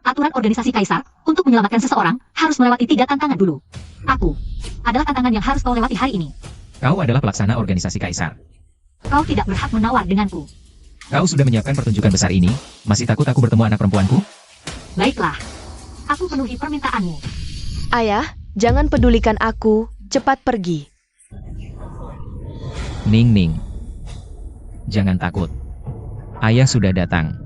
Aturan organisasi Kaisar, untuk menyelamatkan seseorang, harus melewati 3 tantangan dulu. Aku adalah tantangan yang harus kau lewati hari ini. Kau adalah pelaksana organisasi Kaisar. Kau tidak berhak menawar denganku. Kau sudah menyiapkan pertunjukan besar ini, masih takut aku bertemu anak perempuanku? Baiklah, aku penuhi permintaanmu. Ayah, jangan pedulikan aku, cepat pergi. Ning Ning. Jangan takut. Ayah sudah datang.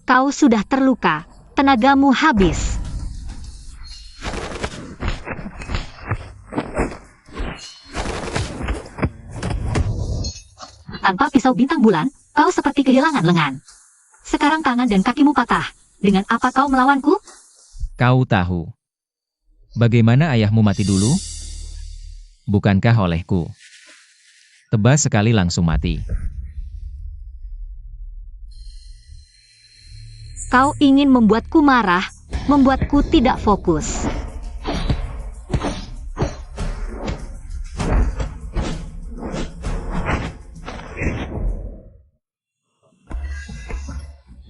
Kau sudah terluka, tenagamu habis. Tanpa pisau bintang bulan, kau seperti kehilangan lengan. Sekarang tangan dan kakimu patah. Dengan apa kau melawanku? Kau tahu. Bagaimana ayahmu mati dulu? Bukankah olehku? Tebas sekali langsung mati. Kau ingin membuatku marah, membuatku tidak fokus.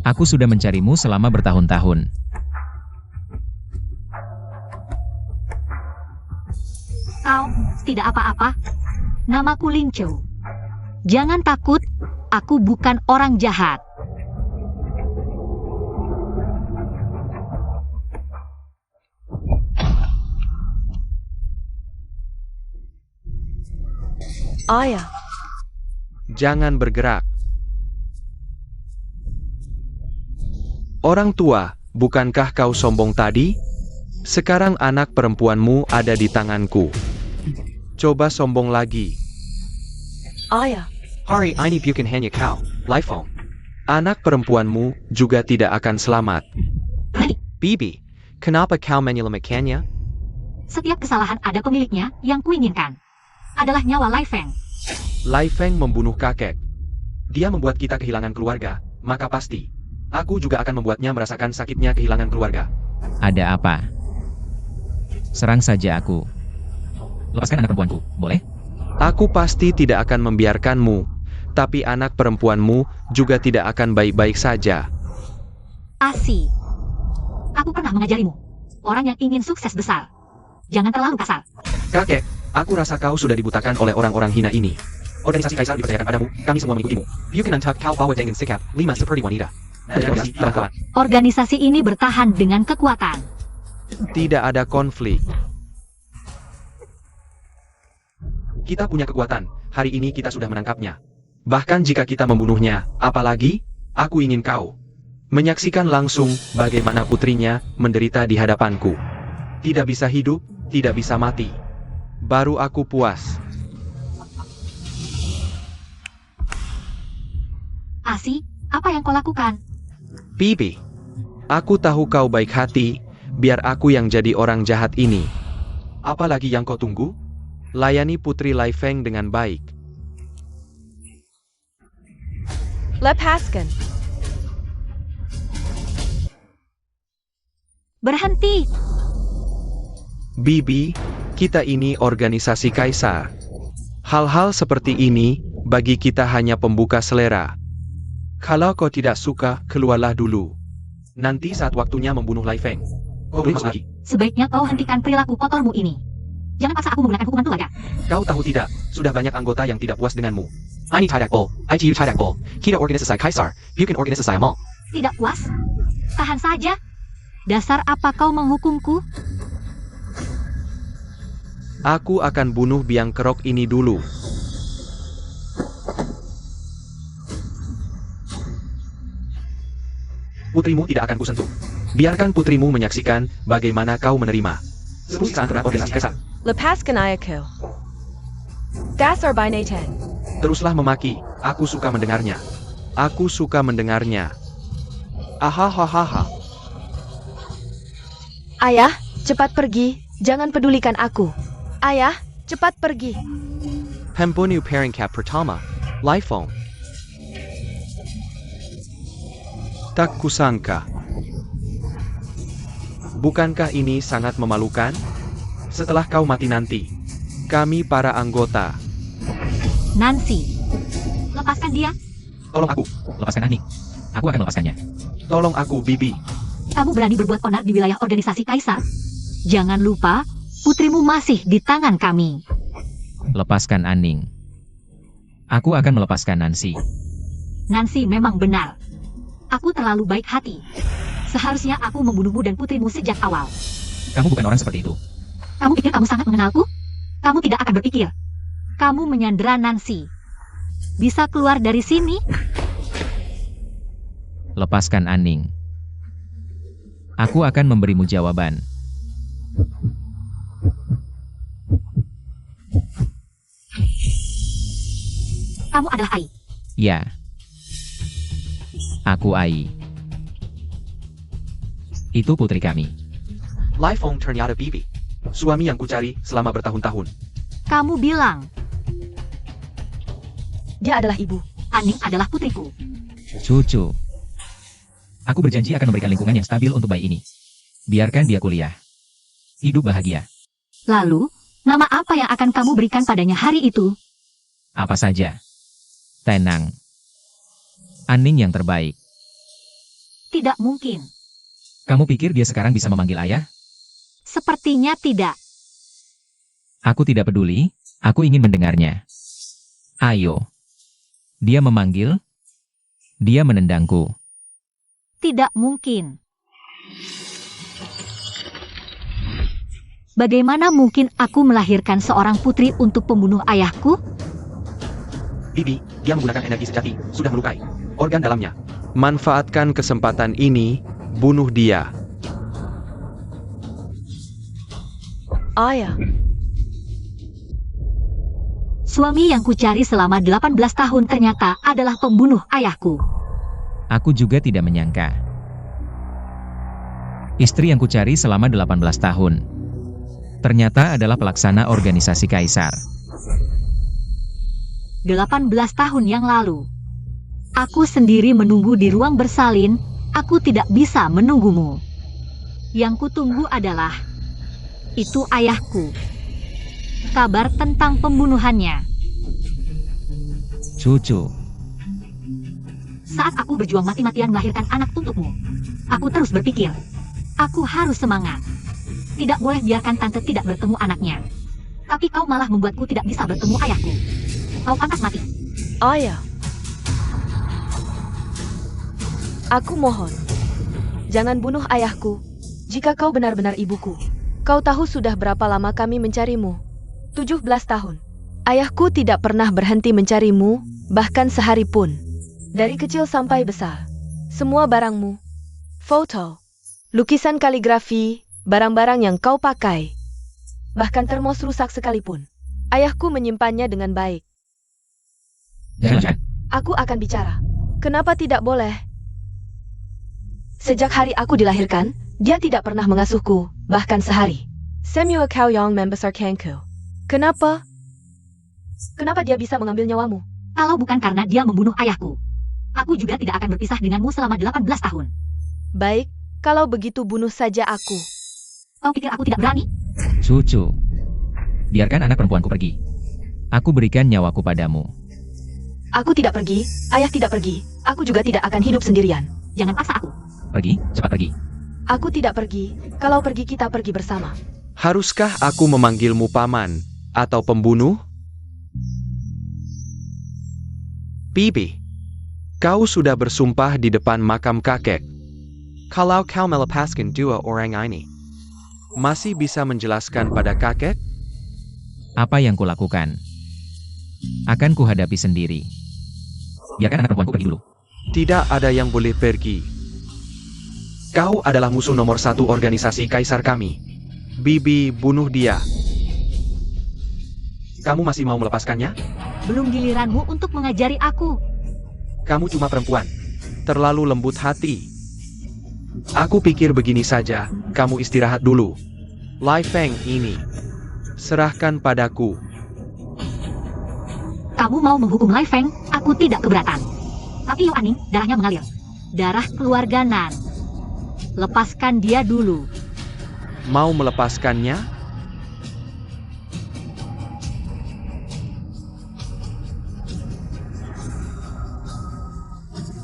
Aku sudah mencarimu selama bertahun-tahun. Kau tidak apa-apa. Namaku Lin Chou. Jangan takut, aku bukan orang jahat. Ayah, Jangan bergerak. Orang tua, bukankah kau sombong tadi? Sekarang anak perempuanmu ada di tanganku. Coba sombong lagi. ayah, Hari ini bukan hanya kau, Lai Feng. Anak perempuanmu juga tidak akan selamat. Bibi, kenapa kau menyelamatkannya? Setiap kesalahan ada pemiliknya yang kuinginkan. Adalah nyawa Lai Feng. Lai Feng membunuh kakek. Dia membuat kita kehilangan keluarga, maka pasti aku juga akan membuatnya merasakan sakitnya kehilangan keluarga. Ada apa? Serang saja aku. Lepaskan anak perempuanku, boleh? Aku pasti tidak akan membiarkanmu, tapi anak perempuanmu juga tidak akan baik-baik saja. Asi. Aku pernah mengajarimu. Orang yang ingin sukses besar. Jangan terlalu kasar. Kakek, aku rasa kau sudah dibutakan oleh orang-orang hina ini. Organisasi Kaisar dipercayakan padamu, kami semua mengikutimu. Bukan untuk kau bawa dengan sikap 5 seperti wanita. Organisasi ini bertahan dengan kekuatan. Tidak ada konflik. Kita punya kekuatan, hari ini kita sudah menangkapnya. Bahkan jika kita membunuhnya, apalagi, aku ingin kau menyaksikan langsung bagaimana putrinya menderita di hadapanku. Tidak bisa hidup, tidak bisa mati. Baru aku puas. Asi, Apa yang kau lakukan? Bibi, aku tahu kau baik hati, biar aku yang jadi orang jahat ini. Apalagi yang kau tunggu? Layani Putri Lai Feng dengan baik. Lepaskan. Berhenti! Bibi, kita ini organisasi kaisar. Hal-hal seperti ini, bagi kita hanya pembuka selera. Kalau kau tidak suka, keluarlah dulu. Nanti saat waktunya membunuh Lai Feng, kau boleh masuk lagi. Sebaiknya kau hentikan perilaku kotormu ini. Jangan paksa aku menggunakan hukuman keluarga. Kau tahu tidak, sudah banyak anggota yang tidak puas denganmu. Ini tidak bol, tidak bol. Kita organisasi kaisar, bukan organisasi mal. Tidak puas? Tahan saja. Dasar apa kau menghukumku? Aku akan bunuh biang kerok ini dulu. Putrimu tidak akan kusentuh. Biarkan putrimu menyaksikan bagaimana kau menerima siksaan terhadap organisasi kaisar. Lepaskan ayahku. Dasar binatang. Teruslah memaki, aku suka mendengarnya. Aku suka mendengarnya. Ahahaha. Ayah, cepat pergi. Jangan pedulikan aku. Ayah, cepat pergi. Hemponu Peringkat Pertama, Lai Feng. Tak kusangka. Bukankah ini sangat memalukan? Setelah kau mati nanti, kami para anggota. Nancy, lepaskan dia. Tolong aku, Lepaskan Aning. Aku akan melepaskannya. tolong aku, Bibi. Kamu berani berbuat onar di wilayah organisasi kaisar? Jangan lupa, putrimu masih di tangan kami. Lepaskan Aning. Aku akan melepaskan Nancy. Nancy memang benar. Aku terlalu baik hati. Seharusnya aku membunuhmu dan putrimu sejak awal. Kamu bukan orang seperti itu. Kamu pikir kamu sangat mengenalku? Kamu tidak akan berpikir. Kamu menyandera Nancy. Bisa keluar dari sini? Lepaskan Aning. Aku akan memberimu jawaban. Kamu adalah Ai. Ya. Aku Ai. Itu putri kami. Lai Feng ternyata Bibi. Suami yang kucari selama bertahun-tahun. Kamu bilang Dia adalah ibu. Aning adalah putriku. Cucu. Aku berjanji akan memberikan lingkungan yang stabil untuk bayi ini. Biarkan dia kuliah. Hidup bahagia. Lalu, nama apa yang akan kamu berikan padanya hari itu? Apa saja. Tenang. Aning yang terbaik. Tidak mungkin. Kamu pikir dia sekarang bisa memanggil ayah? Sepertinya tidak. Aku tidak peduli, aku ingin mendengarnya. Ayo. Dia memanggil. Dia menendangku. Tidak mungkin. Bagaimana mungkin aku melahirkan seorang putri untuk pembunuh ayahku? Bibi, dia menggunakan energi sejati, sudah melukai organ dalamnya. Manfaatkan kesempatan ini, bunuh dia. Ayah, Suami yang kucari selama 18 tahun ternyata adalah pembunuh ayahku. Aku juga tidak menyangka. Istri yang kucari selama 18 tahun. Ternyata adalah pelaksana organisasi kaisar. 18 tahun yang lalu. Aku sendiri menunggu di ruang bersalin, aku tidak bisa menunggumu. Yang kutunggu adalah, itu ayahku. Kabar tentang pembunuhannya. Cucu. Saat aku berjuang mati-matian melahirkan anak untukmu, aku terus berpikir, aku harus semangat. Tidak boleh biarkan tante tidak bertemu anaknya. Tapi kau malah membuatku tidak bisa bertemu ayahku. Kau pantas mati. ayah. Aku mohon, jangan bunuh ayahku. Jika kau benar-benar ibuku, kau tahu sudah berapa lama kami mencarimu? 17 tahun. Ayahku tidak pernah berhenti mencarimu, bahkan sehari pun. Dari kecil sampai besar, semua barangmu, foto, lukisan kaligrafi, barang-barang yang kau pakai, bahkan termos rusak sekalipun, ayahku menyimpannya dengan baik. Jangan. Aku akan bicara. Kenapa tidak boleh? Sejak hari aku dilahirkan, dia tidak pernah mengasuhku, bahkan sehari. Samuel Cao Yong membesarkanku. Kenapa? Kenapa dia bisa mengambil nyawamu? Kalau bukan karena dia membunuh ayahku, aku juga tidak akan berpisah denganmu selama 18 tahun. Baik, kalau begitu bunuh saja aku. Kau pikir aku tidak berani? Cucu. Biarkan anak perempuanku pergi. Aku berikan nyawaku padamu. Aku tidak pergi, ayah tidak pergi. Aku juga tidak akan hidup sendirian. Jangan paksa aku. Pergi, cepat pergi. Aku tidak pergi. Kalau pergi kita pergi bersama. Haruskah aku memanggilmu paman atau pembunuh? Bibi, kau sudah bersumpah di depan makam kakek. Kalau kau melepaskan dua orang ini, Masih bisa menjelaskan pada kakek? Apa yang kulakukan? Akan kuhadapi sendiri. Biarkan anak perempuanku pergi dulu. Tidak ada yang boleh pergi. Kau adalah musuh nomor 1 organisasi kaisar kami. Bibi, bunuh dia. Kamu masih mau melepaskannya? Belum giliranmu untuk mengajari aku. Kamu cuma perempuan. Terlalu lembut hati. Aku pikir begini saja, kamu istirahat dulu. Lai Feng ini, serahkan padaku. Kamu mau menghukum Lai Feng, aku tidak keberatan. Tapi Yu Aning, darahnya mengalir. Darah keluarga Nan. Lepaskan dia dulu. Mau melepaskannya?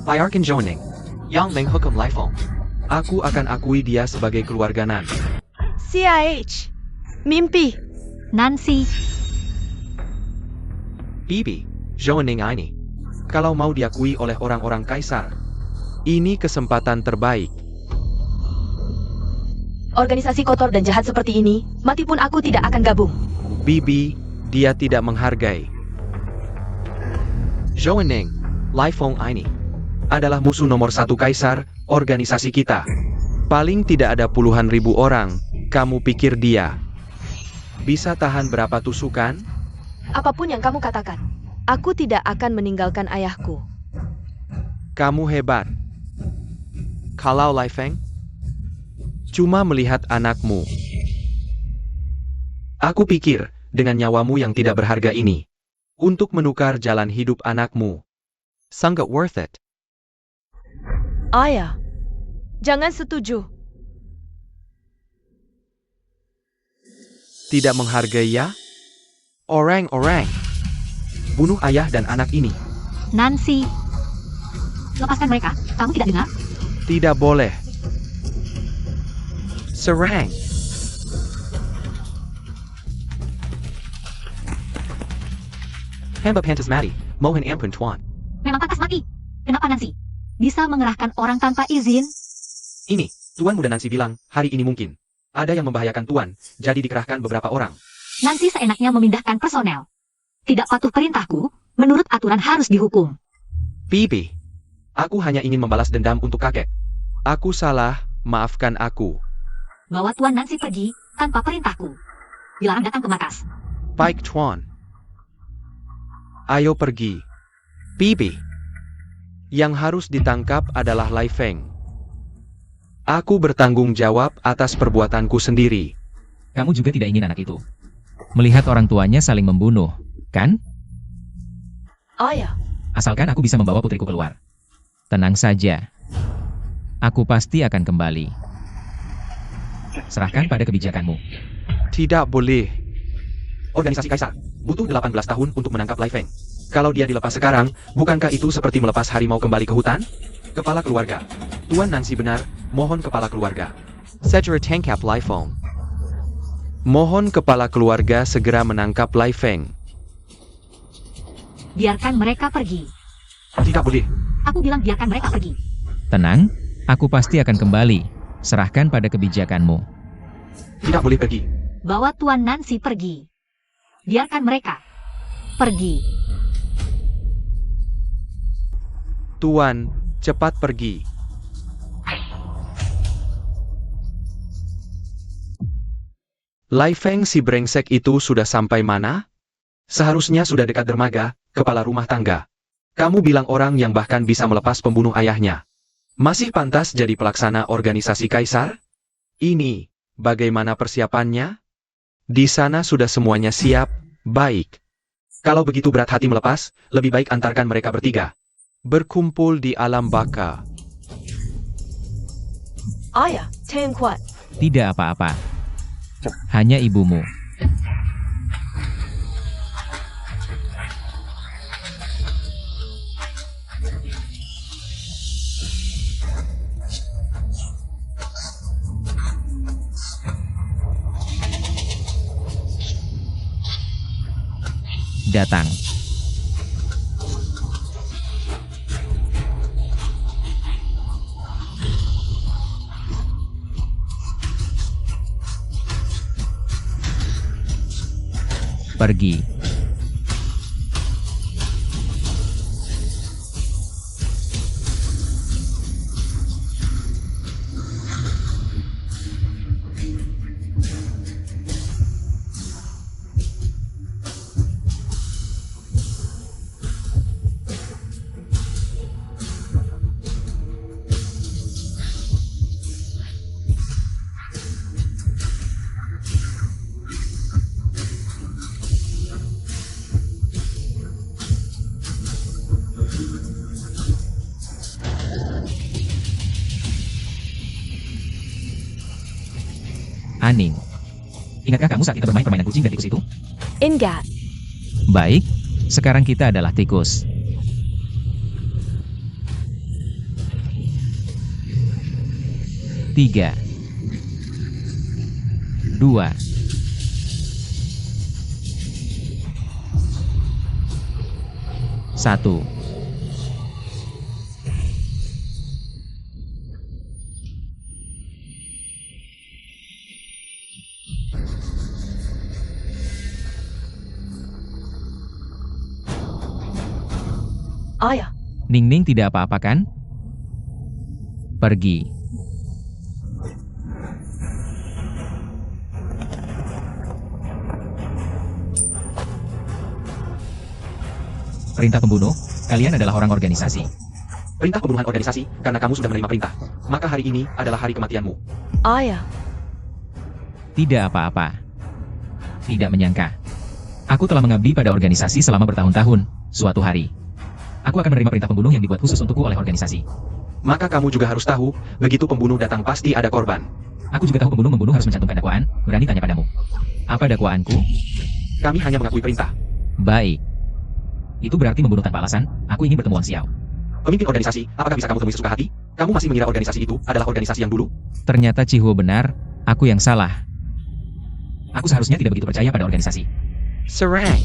Bayarkan Joning, yang menghukum Lai Feng. Aku akan akui dia sebagai keluarga Nan. CIH. Mimpi. Nancy, Bibi, Zhouning ini. Kalau mau diakui oleh orang-orang kaisar, ini kesempatan terbaik. Organisasi kotor dan jahat seperti ini, mati pun aku tidak akan gabung. Bibi, dia tidak menghargai. Zhouning, Lai Feng ini. Adalah musuh nomor 1 kaisar, organisasi kita. Paling tidak ada puluhan ribu orang, kamu pikir dia bisa tahan berapa tusukan? Apapun yang kamu katakan, aku tidak akan meninggalkan ayahku. Kamu hebat. Kalau Lai Feng, Cuma melihat anakmu. Aku pikir, dengan nyawamu yang tidak berharga ini, untuk menukar jalan hidup anakmu. sangat worth it. Ayah, jangan setuju. Tidak menghargai ya? Orang-orang. Bunuh ayah dan anak ini. Nancy. Lepaskan mereka. Kamu tidak dengar? Tidak boleh. Serang. Hamba pantas mati, mohon ampun tuan. Memang pantas mati. Kenapa Nancy? Bisa mengerahkan orang tanpa izin? Ini, Tuan Muda Nancy bilang, hari ini mungkin. Ada yang membahayakan Tuan, jadi dikerahkan beberapa orang. Nancy seenaknya memindahkan personel. Tidak patuh perintahku, menurut aturan harus dihukum. Bibi, aku hanya ingin membalas dendam untuk kakek. Aku salah, maafkan aku. Bawa Tuan Nancy pergi tanpa perintahku. Dilarang datang ke markas. Baik Tuan. Ayo pergi. Bibi. Yang harus ditangkap adalah Lai Feng. Aku bertanggung jawab atas perbuatanku sendiri. Kamu juga tidak ingin anak itu melihat orang tuanya saling membunuh, kan? Ayah, Asalkan aku bisa membawa putriku keluar. Tenang saja. Aku pasti akan kembali. Serahkan pada kebijakanmu. Tidak boleh. Organisasi Kaisar butuh 18 tahun untuk menangkap Lai Feng. Kalau dia dilepas sekarang, bukankah itu seperti melepas harimau kembali ke hutan? Kepala keluarga. Tuan Nancy benar, mohon kepala keluarga. Segera tangkap Lai Feng. Mohon kepala keluarga segera menangkap Lai Feng. Biarkan mereka pergi. Tidak boleh. Aku bilang biarkan mereka pergi. Tenang, aku pasti akan kembali. Serahkan pada kebijakanmu. Tidak boleh pergi. Bawa Tuan Nancy pergi. Biarkan mereka pergi. Tuan, cepat pergi. Lai Feng si brengsek itu sudah sampai mana? Seharusnya sudah dekat dermaga, kepala rumah tangga. Kamu bilang orang yang bahkan bisa melepas pembunuh ayahnya. Masih pantas jadi pelaksana organisasi kaisar? Ini, bagaimana persiapannya? Di sana sudah semuanya siap, baik. Kalau begitu berat hati melepas, lebih baik antarkan mereka bertiga. Berkumpul di alam baka. Ayah, Teng Kuat. Tidak apa-apa. Hanya ibumu. Datang. Pergi. Aning. Ingatkah kamu saat kita bermain permainan kucing dan tikus itu? Ingat. Baik, sekarang kita adalah tikus. Tiga. Dua. Satu. Ayah, Ning-Ning tidak apa-apa kan? Pergi. Perintah pembunuh, kalian adalah orang organisasi. Perintah pembunuhan organisasi, karena kamu sudah menerima perintah. Maka hari ini adalah hari kematianmu. ayah, Tidak apa-apa. Tidak menyangka. Aku telah mengabdi pada organisasi selama bertahun-tahun. Suatu hari, aku akan menerima perintah pembunuh yang dibuat khusus untukku oleh organisasi. Maka kamu juga harus tahu, begitu pembunuh datang pasti ada korban. Aku juga tahu pembunuh membunuh harus mencantumkan dakwaan. Berani tanya padamu. Apa dakwaanku? Kami hanya mengakui perintah. Baik. Itu berarti membunuh tanpa alasan. Aku ingin bertemu Wang Xiao. Pemimpin organisasi, apakah bisa kamu temui sesuka hati? Kamu masih mengira organisasi itu adalah organisasi yang dulu? Ternyata Cihuo benar. Aku yang salah. Aku seharusnya tidak begitu percaya pada organisasi. Serang!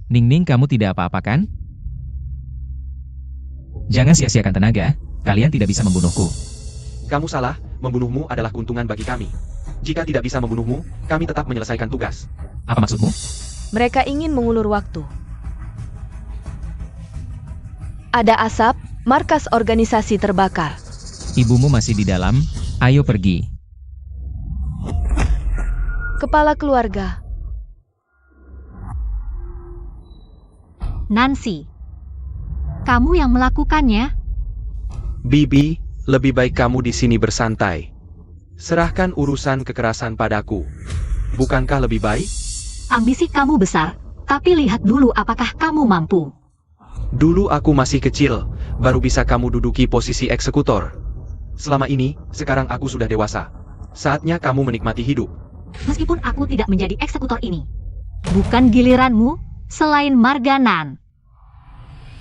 Ning-Ning, kamu tidak apa-apa kan? Jangan sia-siakan tenaga. Kalian tidak bisa membunuhku. Kamu salah, membunuhmu adalah keuntungan bagi kami. Jika tidak bisa membunuhmu, kami tetap menyelesaikan tugas. Apa maksudmu? Mereka ingin mengulur waktu. Ada asap, markas organisasi terbakar. Ibumu masih di dalam. Ayo pergi. Kepala keluarga. Nancy, kamu yang melakukannya? Bibi, lebih baik kamu di sini bersantai. Serahkan urusan kekerasan padaku. Bukankah lebih baik? Ambisi kamu besar, tapi lihat dulu apakah kamu mampu. Dulu aku masih kecil, baru bisa kamu duduki posisi eksekutor. Selama ini, sekarang aku sudah dewasa. Saatnya kamu menikmati hidup. Meskipun aku tidak menjadi eksekutor ini. Bukan giliranmu, selain Marganan.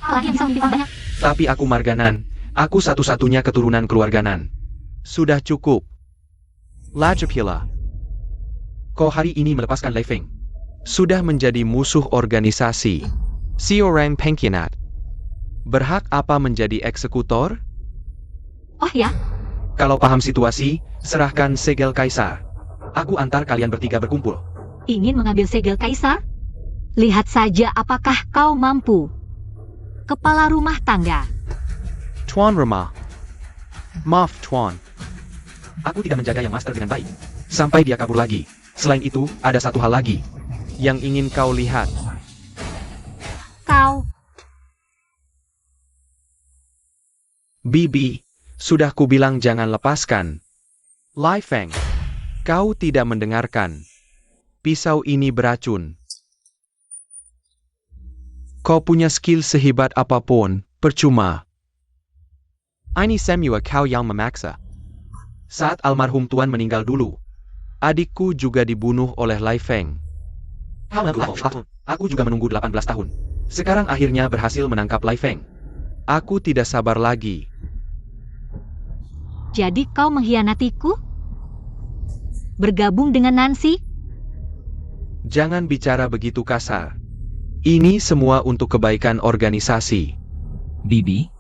Apalagi yang bisa memimpin banyak. Tapi aku Marganan. Aku satu-satunya keturunan keluarganan. Sudah cukup. Lajapila. Kau hari ini melepaskan Lei Feng. sudah menjadi musuh organisasi. Si orang pengkhianat. Berhak apa menjadi eksekutor? Oh ya, Kalau paham situasi, serahkan segel kaisar. Aku antar kalian bertiga berkumpul. ingin mengambil segel kaisar? Lihat saja apakah kau mampu. Kepala rumah tangga. Tuan Rumah. Maaf, Tuan. Aku tidak menjaga yang master dengan baik. Sampai dia kabur lagi. Selain itu, ada satu hal lagi yang ingin kau lihat. Kau, Bibi, sudah kubilang jangan lepaskan. Lai Feng, kau tidak mendengarkan. Pisau ini beracun. Kau punya skill sehebat apapun, percuma. Ini semua kau yang memaksa. Saat almarhum Tuan meninggal dulu, adikku juga dibunuh oleh Lai Feng. Aku juga menunggu 18 tahun. Sekarang akhirnya berhasil menangkap Lai Feng. Aku tidak sabar lagi. jadi kau mengkhianatiku? Bergabung dengan Nancy? Jangan bicara begitu kasar. Ini semua untuk kebaikan organisasi. Bibi,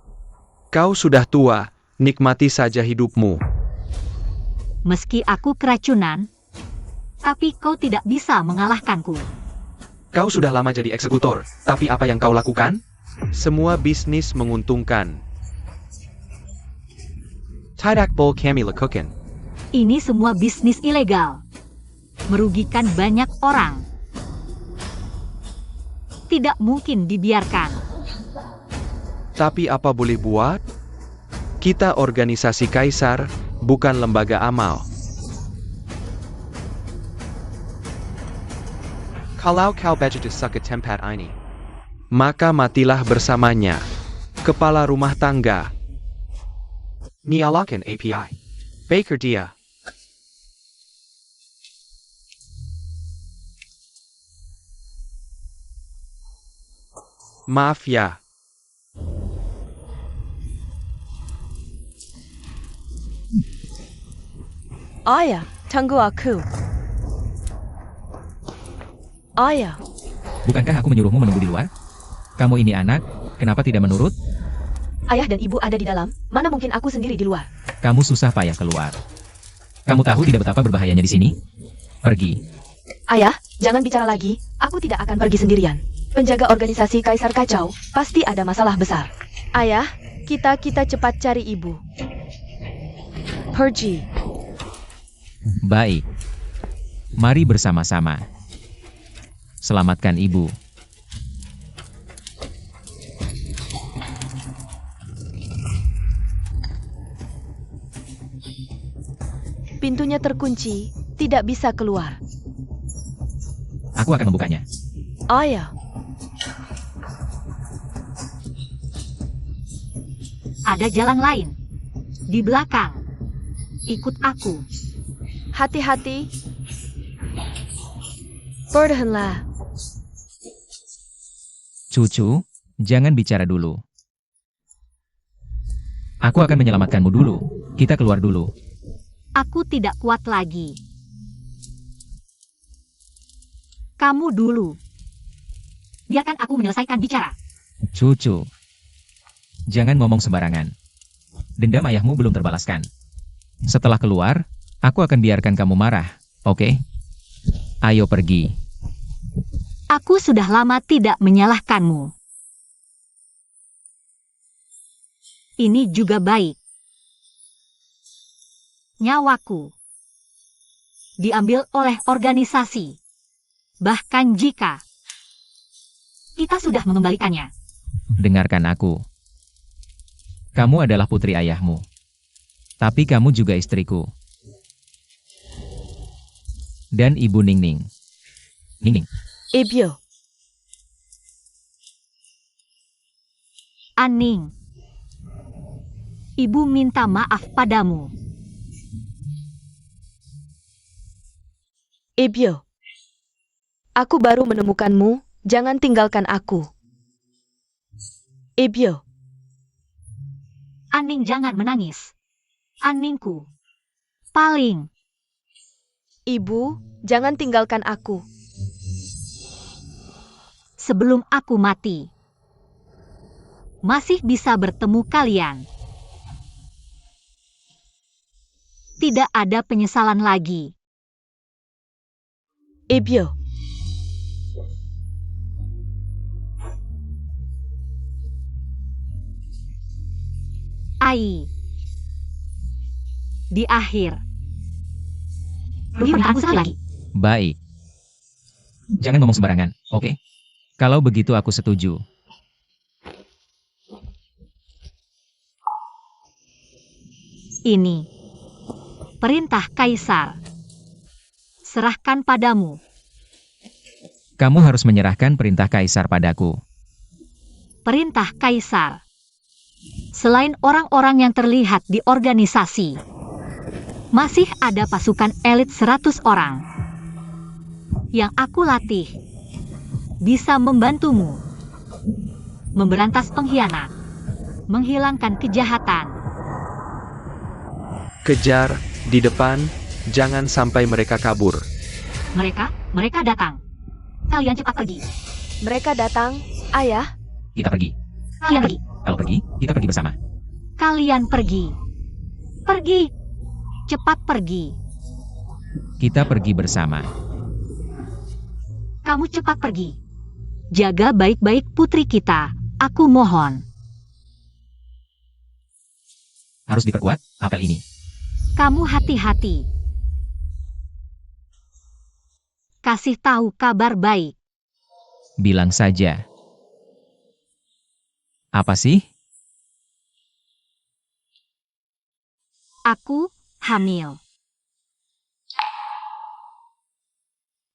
Kau sudah tua, nikmati saja hidupmu. Meski aku keracunan, tapi kau tidak bisa mengalahkanku. Kau sudah lama jadi eksekutor, tapi apa yang kau lakukan? Semua bisnis menguntungkan. Tidak boleh kami lakukan. Ini semua bisnis ilegal. Merugikan banyak orang. Tidak mungkin dibiarkan. Tapi apa boleh buat? Kita organisasi kaisar, bukan lembaga amal. Kalau kau begitu suka tempat ini, maka matilah bersamanya. Kepala rumah tangga. Nyalakan API. Baker dia. Maaf ya. Ayah, tunggu aku. Ayah, bukankah aku menyuruhmu menunggu di luar? Kamu ini anak, kenapa tidak menurut? Ayah dan ibu ada di dalam, mana mungkin aku sendiri di luar. Kamu susah payah keluar. Kamu tahu tidak betapa berbahayanya di sini? Pergi. Ayah, jangan bicara lagi, aku tidak akan pergi sendirian. Penjaga organisasi Kaisar kacau, pasti ada masalah besar. ayah, kita cepat cari ibu. Pergi. Baik. Mari bersama-sama. Selamatkan ibu. Pintunya terkunci, tidak bisa keluar. Aku akan membukanya. Ayah, Ada jalan lain. Di belakang. Ikut aku. hati-hati. Bertahanlah. Cucu, jangan bicara dulu. Aku akan menyelamatkanmu dulu. Kita keluar dulu. Aku tidak kuat lagi. Kamu dulu. Biarkan aku menyelesaikan bicara. Cucu, jangan ngomong sembarangan. Dendam ayahmu belum terbalaskan. Setelah keluar, aku akan biarkan kamu marah, oke? Ayo pergi. Aku sudah lama tidak menyalahkanmu. Ini juga baik. Nyawaku diambil oleh organisasi. Bahkan jika kita sudah mengembalikannya. Dengarkan aku. Kamu adalah putri ayahmu. Tapi kamu juga istriku. Dan Ibu Ningning. Ningning, Ibu, Aning. Ibu minta maaf padamu. Ibu. Aku baru menemukanmu, jangan tinggalkan aku. Ibu, Aning jangan menangis. Aningku. Paling. ibu, jangan tinggalkan aku. sebelum aku mati. Masih bisa bertemu kalian. Tidak ada penyesalan lagi. Eh bien, Ai. Di akhir. Rugi permintaanku sekali lagi. Baik. Jangan ngomong sembarangan, oke? Kalau begitu aku setuju. Ini perintah Kaisar. Serahkan padamu. Kamu harus menyerahkan perintah Kaisar padaku. Perintah Kaisar. Selain orang-orang yang terlihat di organisasi, masih ada pasukan elit 100 orang yang aku latih bisa membantumu memberantas pengkhianat, menghilangkan kejahatan. Kejar, di depan, jangan sampai mereka kabur. Mereka datang. Kalian cepat pergi. mereka datang, ayah. Kita pergi. Kalian pergi. Kalau pergi, kita pergi bersama. Kalian pergi. Pergi. Cepat pergi. Kita pergi bersama. Kamu cepat pergi. Jaga baik-baik putri kita. Aku mohon. Harus diperkuat apel ini. Kamu hati-hati. Kasih tahu kabar baik. Bilang saja. Apa sih? Aku hamil.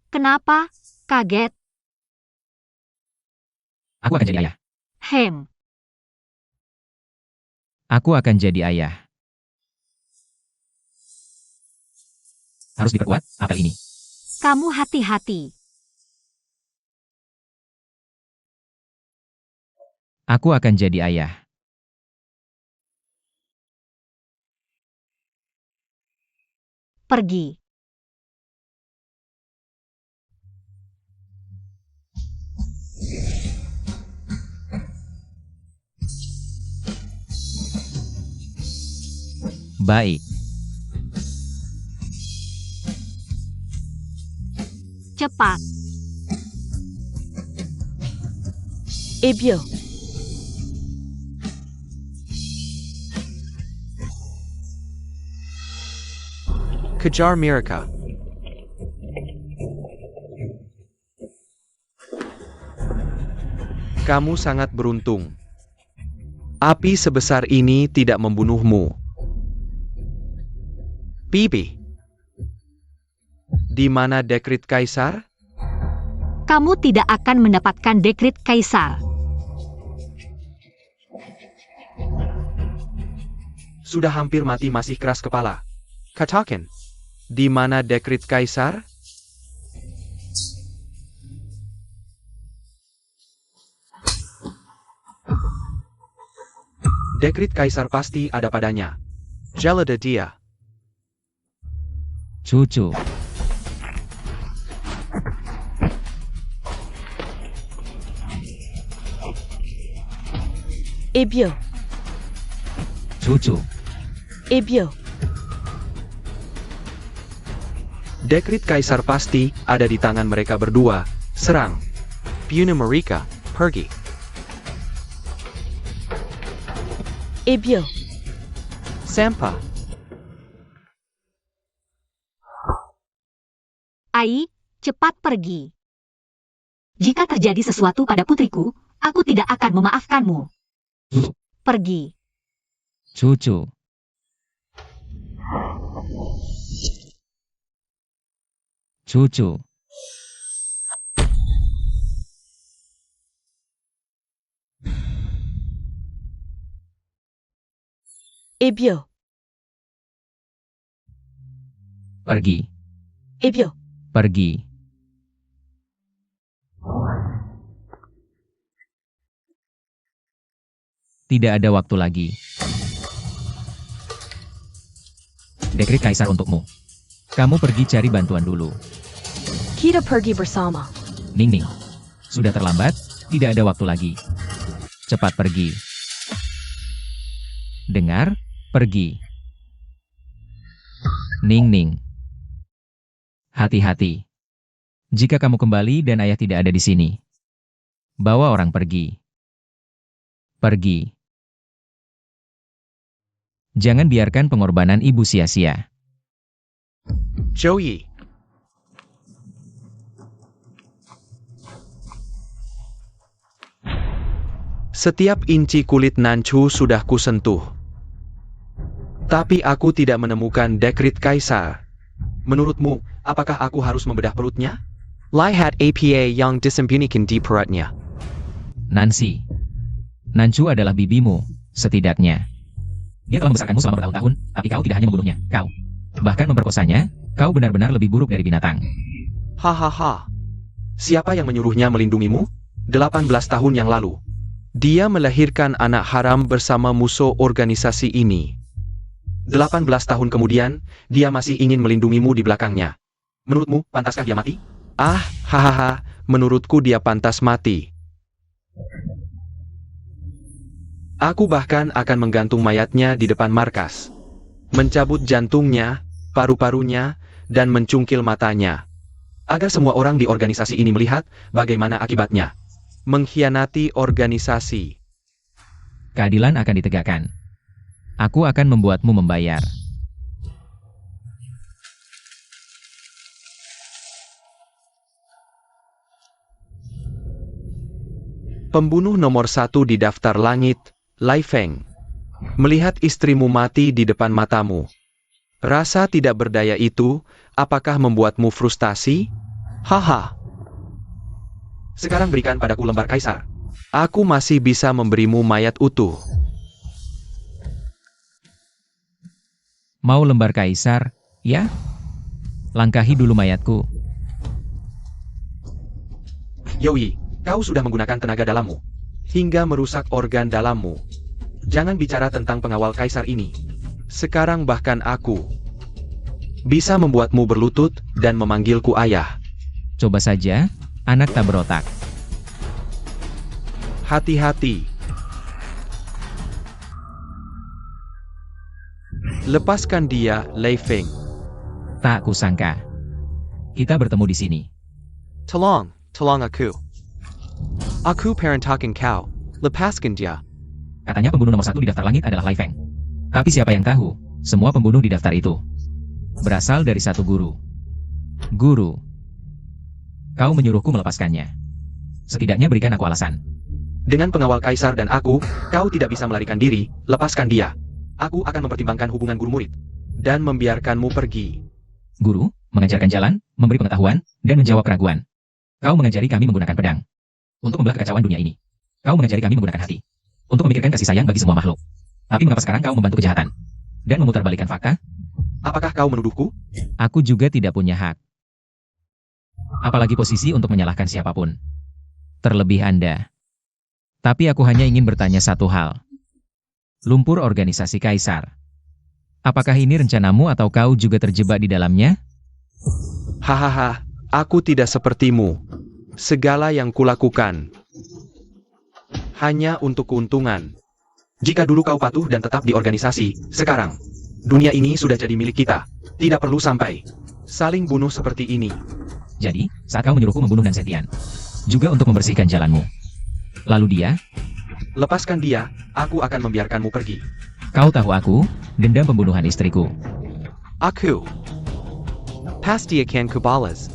Kenapa? Kaget. Aku akan jadi ayah. Aku akan jadi ayah. Harus diperkuat apel ini. Kamu hati-hati. Aku akan jadi ayah. Pergi. Baik. Cepat. Eh bien, Kejar mereka. Kamu sangat beruntung. Api sebesar ini tidak membunuhmu. Bibi. Di mana dekret Kaisar? Kamu tidak akan mendapatkan dekret Kaisar. Sudah hampir mati masih keras kepala. Katakan. Di mana dekret Kaisar? Dekret Kaisar pasti ada padanya. Jelada dia. Cucu. eh bien, Cucu. eh bien. Dekret Kaisar pasti ada di tangan mereka berdua. Serang. Puna mereka, pergi. Eh bien, Sampah. Ai, cepat pergi. Jika terjadi sesuatu pada putriku, aku tidak akan memaafkanmu. Pergi. Cucu. Cucu. eh bien, Pergi. eh bien. Pergi. Tidak ada waktu lagi. Dekret Kaisar untukmu. Kamu pergi cari bantuan dulu. Kita pergi bersama. Ning Ning. Sudah terlambat, tidak ada waktu lagi. Cepat pergi. Dengar, pergi. Ning Ning. Hati-hati. Jika kamu kembali dan ayah tidak ada di sini, bawa orang pergi. Pergi. Jangan biarkan pengorbanan ibu sia-sia. Joey. Setiap inci kulit Nanchu sudah kusentuh. Tapi aku tidak menemukan dekrit kaisar. Menurutmu, apakah aku harus membedah perutnya? Lihat apa yang disembunyikan di perutnya. Nancy. Nanchu adalah bibimu, setidaknya. Dia telah membesarkanmu selama bertahun-tahun, tapi kau tidak hanya membunuhnya, kau bahkan memperkosanya. Kau benar-benar lebih buruk dari binatang. Hahaha. Siapa yang menyuruhnya melindungimu? 18 tahun yang lalu. Dia melahirkan anak haram bersama musuh organisasi ini. 18 tahun kemudian, dia masih ingin melindungimu di belakangnya. Menurutmu, pantaskah dia mati? Ah, hahaha, menurutku dia pantas mati. Aku bahkan akan menggantung mayatnya di depan markas. Mencabut jantungnya, paru-parunya, dan mencungkil matanya. Agar semua orang di organisasi ini melihat bagaimana akibatnya. Mengkhianati organisasi. Keadilan akan ditegakkan. Aku akan membuatmu membayar. Pembunuh nomor 1 di daftar langit, Lai Feng. Melihat istrimu mati di depan matamu. Rasa tidak berdaya itu, apakah membuatmu frustasi? Haha. Sekarang berikan padaku lembar kaisar. Aku masih bisa memberimu mayat utuh. Mau lembar kaisar, ya? Langkahi dulu mayatku. Yoi, kau sudah menggunakan tenaga dalammu. Hingga merusak organ dalammu. Jangan bicara tentang pengawal kaisar ini. Sekarang bahkan aku bisa membuatmu berlutut dan memanggilku ayah. Coba saja, anak tak berotak. Hati-hati. Lepaskan dia, Lai Feng. Tak kusangka. Kita bertemu di sini. Tolong aku. Aku perintahkan kau. Lepaskan dia. Katanya pembunuh nomor 1 di daftar langit adalah Lai Feng. Tapi siapa yang tahu, semua pembunuh di daftar itu berasal dari satu guru. Guru. Kau menyuruhku melepaskannya. Setidaknya berikan aku alasan. Dengan pengawal kaisar dan aku, kau tidak bisa melarikan diri, lepaskan dia. Aku akan mempertimbangkan hubungan guru-murid. Dan membiarkanmu pergi. Guru, mengajarkan jalan, memberi pengetahuan, dan menjawab keraguan. Kau mengajari kami menggunakan pedang. Untuk membelah kekacauan dunia ini. Kau mengajari kami menggunakan hati. Untuk memikirkan kasih sayang bagi semua makhluk. Tapi mengapa sekarang kau membantu kejahatan? Dan memutarbalikkan fakta? Apakah kau menuduhku? Aku juga tidak punya hak. Apalagi posisi untuk menyalahkan siapapun. Terlebih Anda. Tapi aku hanya ingin bertanya satu hal. Lumpur organisasi kaisar. Apakah ini rencanamu atau kau juga terjebak di dalamnya? Hahaha, aku tidak sepertimu. Segala yang kulakukan hanya untuk keuntungan. Jika dulu kau patuh dan tetap di organisasi, sekarang dunia ini sudah jadi milik kita. Tidak perlu sampai saling bunuh seperti ini. Jadi, saat kau menyuruhku membunuh Nansentian, juga untuk membersihkan jalanmu. Lalu dia, Lepaskan dia, aku akan membiarkanmu pergi. kau tahu aku, dendam pembunuhan istriku. Aku. Pasti akan kubalas.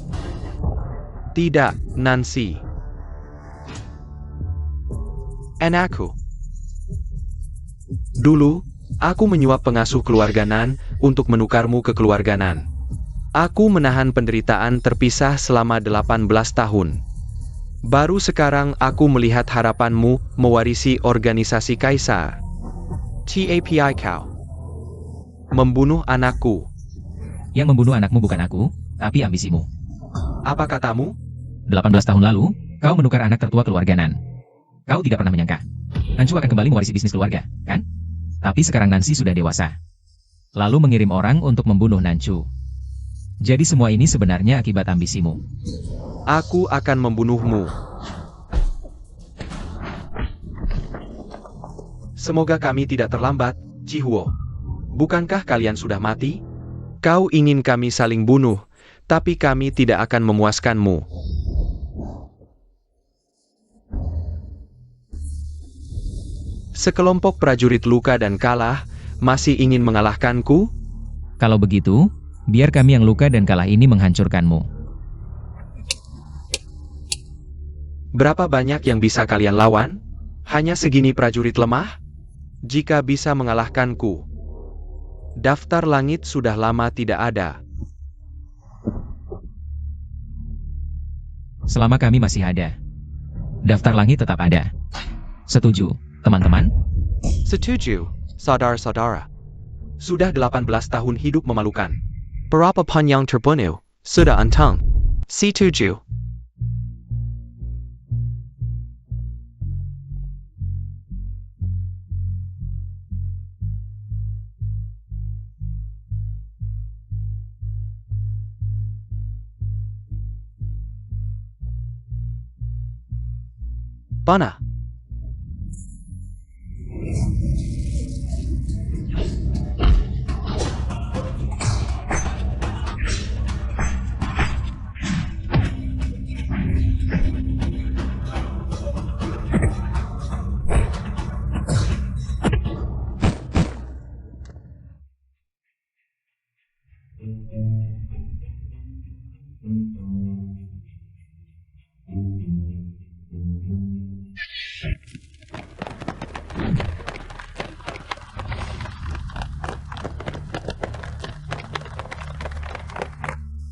Tidak, Nancy. Anakku. Dulu, aku menyuap pengasuh keluarga Nan untuk menukarmu ke keluarga Nan. Aku menahan penderitaan terpisah selama 18 tahun. Baru sekarang aku melihat harapanmu mewarisi organisasi kaisar. TAPI kau. Membunuh anakku. Yang membunuh anakmu bukan aku, tapi ambisimu. Apa katamu? 18 tahun lalu, kau menukar anak tertua keluarga Nan. Kau tidak pernah menyangka. Nancy akan kembali mewarisi bisnis keluarga, kan? Tapi sekarang Nancy sudah dewasa. Lalu mengirim orang untuk membunuh Nancy. Jadi semua ini sebenarnya akibat ambisimu. Aku akan membunuhmu. Semoga kami tidak terlambat, Chihuo. Bukankah kalian sudah mati? Kau ingin kami saling bunuh, tapi kami tidak akan memuaskanmu. Sekelompok prajurit luka dan kalah, masih ingin mengalahkanku? Kalau begitu, biar kami yang luka dan kalah ini menghancurkanmu. Berapa banyak yang bisa kalian lawan? Hanya segini prajurit lemah? Jika bisa mengalahkanku, daftar langit sudah lama tidak ada. Selama kami masih ada, daftar langit tetap ada. Setuju, teman-teman? Setuju, saudara-saudara. Sudah 18 tahun hidup memalukan. Berapa panjang terbunuh, sudah antang. Setuju. Bana.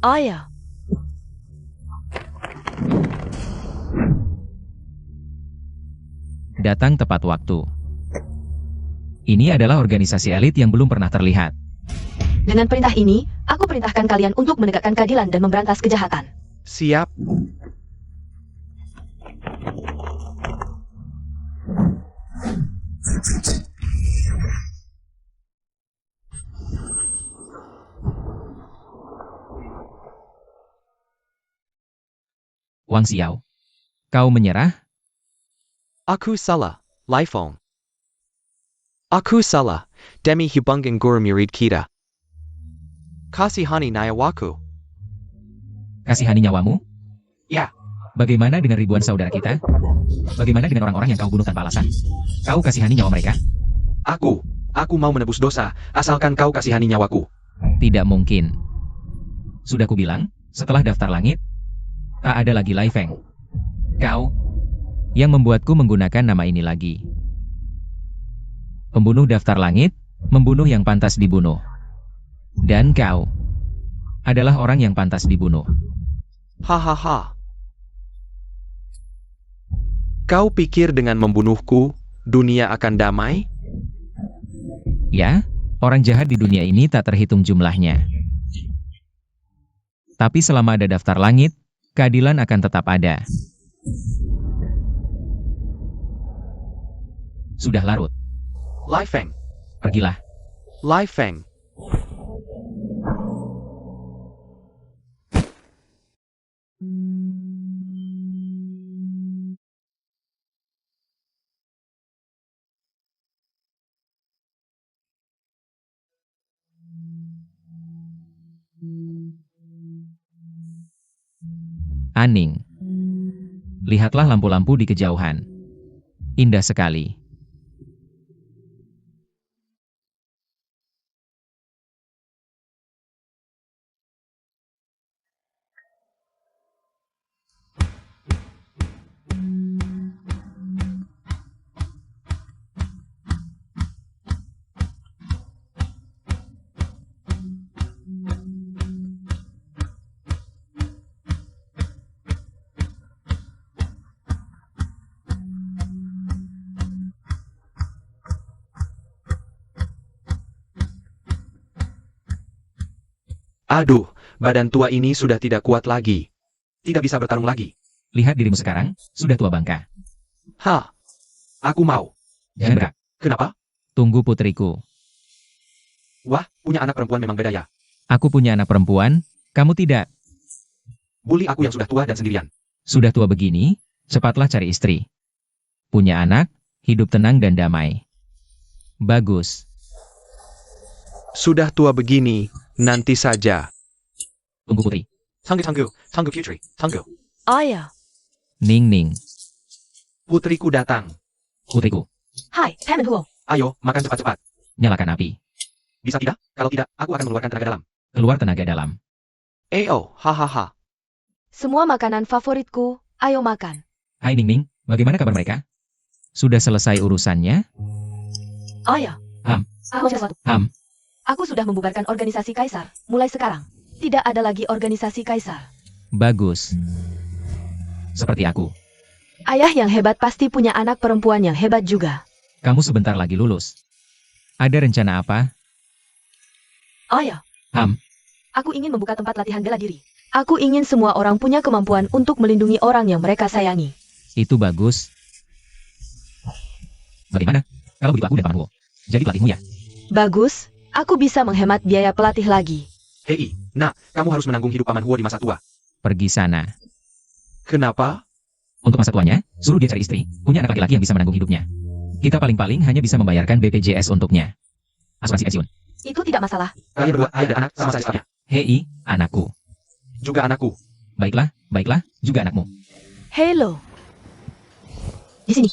Ayah, Datang tepat waktu. Ini adalah organisasi elit yang belum pernah terlihat. dengan perintah ini, aku perintahkan kalian untuk menegakkan keadilan dan memberantas kejahatan. Siap. Wang Xiao, kau menyerah? Aku salah, Liefeng. Aku salah, demi hubungan guru murid kita. Kasihani nyawaku. Kasihani nyawamu? Ya. Bagaimana dengan ribuan saudara kita? Bagaimana dengan orang-orang yang kau bunuh tanpa alasan? Kau kasihani nyawa mereka? Aku mau menebus dosa, asalkan kau kasihani nyawaku. Tidak mungkin. Sudah kubilang, setelah daftar langit, tak ada lagi Liefeng. Kau yang membuatku menggunakan nama ini lagi. Pembunuh daftar langit, membunuh yang pantas dibunuh. Dan kau adalah orang yang pantas dibunuh. Hahaha. Kau pikir dengan membunuhku, dunia akan damai? Ya, orang jahat di dunia ini tak terhitung jumlahnya. Tapi selama ada daftar langit, keadilan akan tetap ada. Sudah larut. Liefeng. Pergilah. Liefeng. Aning. Lihatlah lampu-lampu di kejauhan. Indah sekali. Aduh, badan tua ini sudah tidak kuat lagi. Tidak bisa bertarung lagi. Lihat dirimu sekarang, sudah tua bangka. Ha. Aku mau. Jangan gerak. Kenapa? Tunggu putriku. Wah, punya anak perempuan memang beda ya. Aku punya anak perempuan, kamu tidak. Bully aku yang sudah tua dan sendirian. Sudah tua begini, cepatlah cari istri. Punya anak, hidup tenang dan damai. Bagus. Sudah tua begini, nanti saja. Tunggu Putri. Tunggu Putri, tunggu. Ayah. Ning Ning. Putriku datang. Putriku. Hai, Pam and Huo. Ayo, makan cepat-cepat. Nyalakan api. Bisa tidak? Kalau tidak, aku akan mengeluarkan tenaga dalam. Keluar tenaga dalam. Hahaha. Semua makanan favoritku, ayo makan. Hai Ning Ning, bagaimana kabar mereka? Sudah selesai urusannya? Ayah. Aku sesuatu. Aku sudah membubarkan organisasi Kaisar. Mulai sekarang, tidak ada lagi organisasi Kaisar. Bagus. Seperti aku. Ayah yang hebat pasti punya anak perempuan yang hebat juga. Kamu sebentar lagi lulus. Ada rencana apa? Ayah. Ham. Aku ingin membuka tempat latihan bela diri. Aku ingin semua orang punya kemampuan untuk melindungi orang yang mereka sayangi. Itu bagus. Bagaimana? Kalau begitu aku dan Paman Huo jadi pelatihmu ya? Bagus, aku bisa menghemat biaya pelatih lagi. Hei, nak, kamu harus menanggung hidup Paman Huo di masa tua. Pergi sana. Kenapa? Untuk masa tuanya, suruh dia cari istri, punya anak laki-laki yang bisa menanggung hidupnya. Kita paling-paling hanya bisa membayarkan BPJS untuknya. Asuransi pensiun. Itu tidak masalah. Kalian berdua ayah dan anak sama saja. Hei, anakku. Juga anakku. Baiklah, juga anakmu. Hello. Di sini.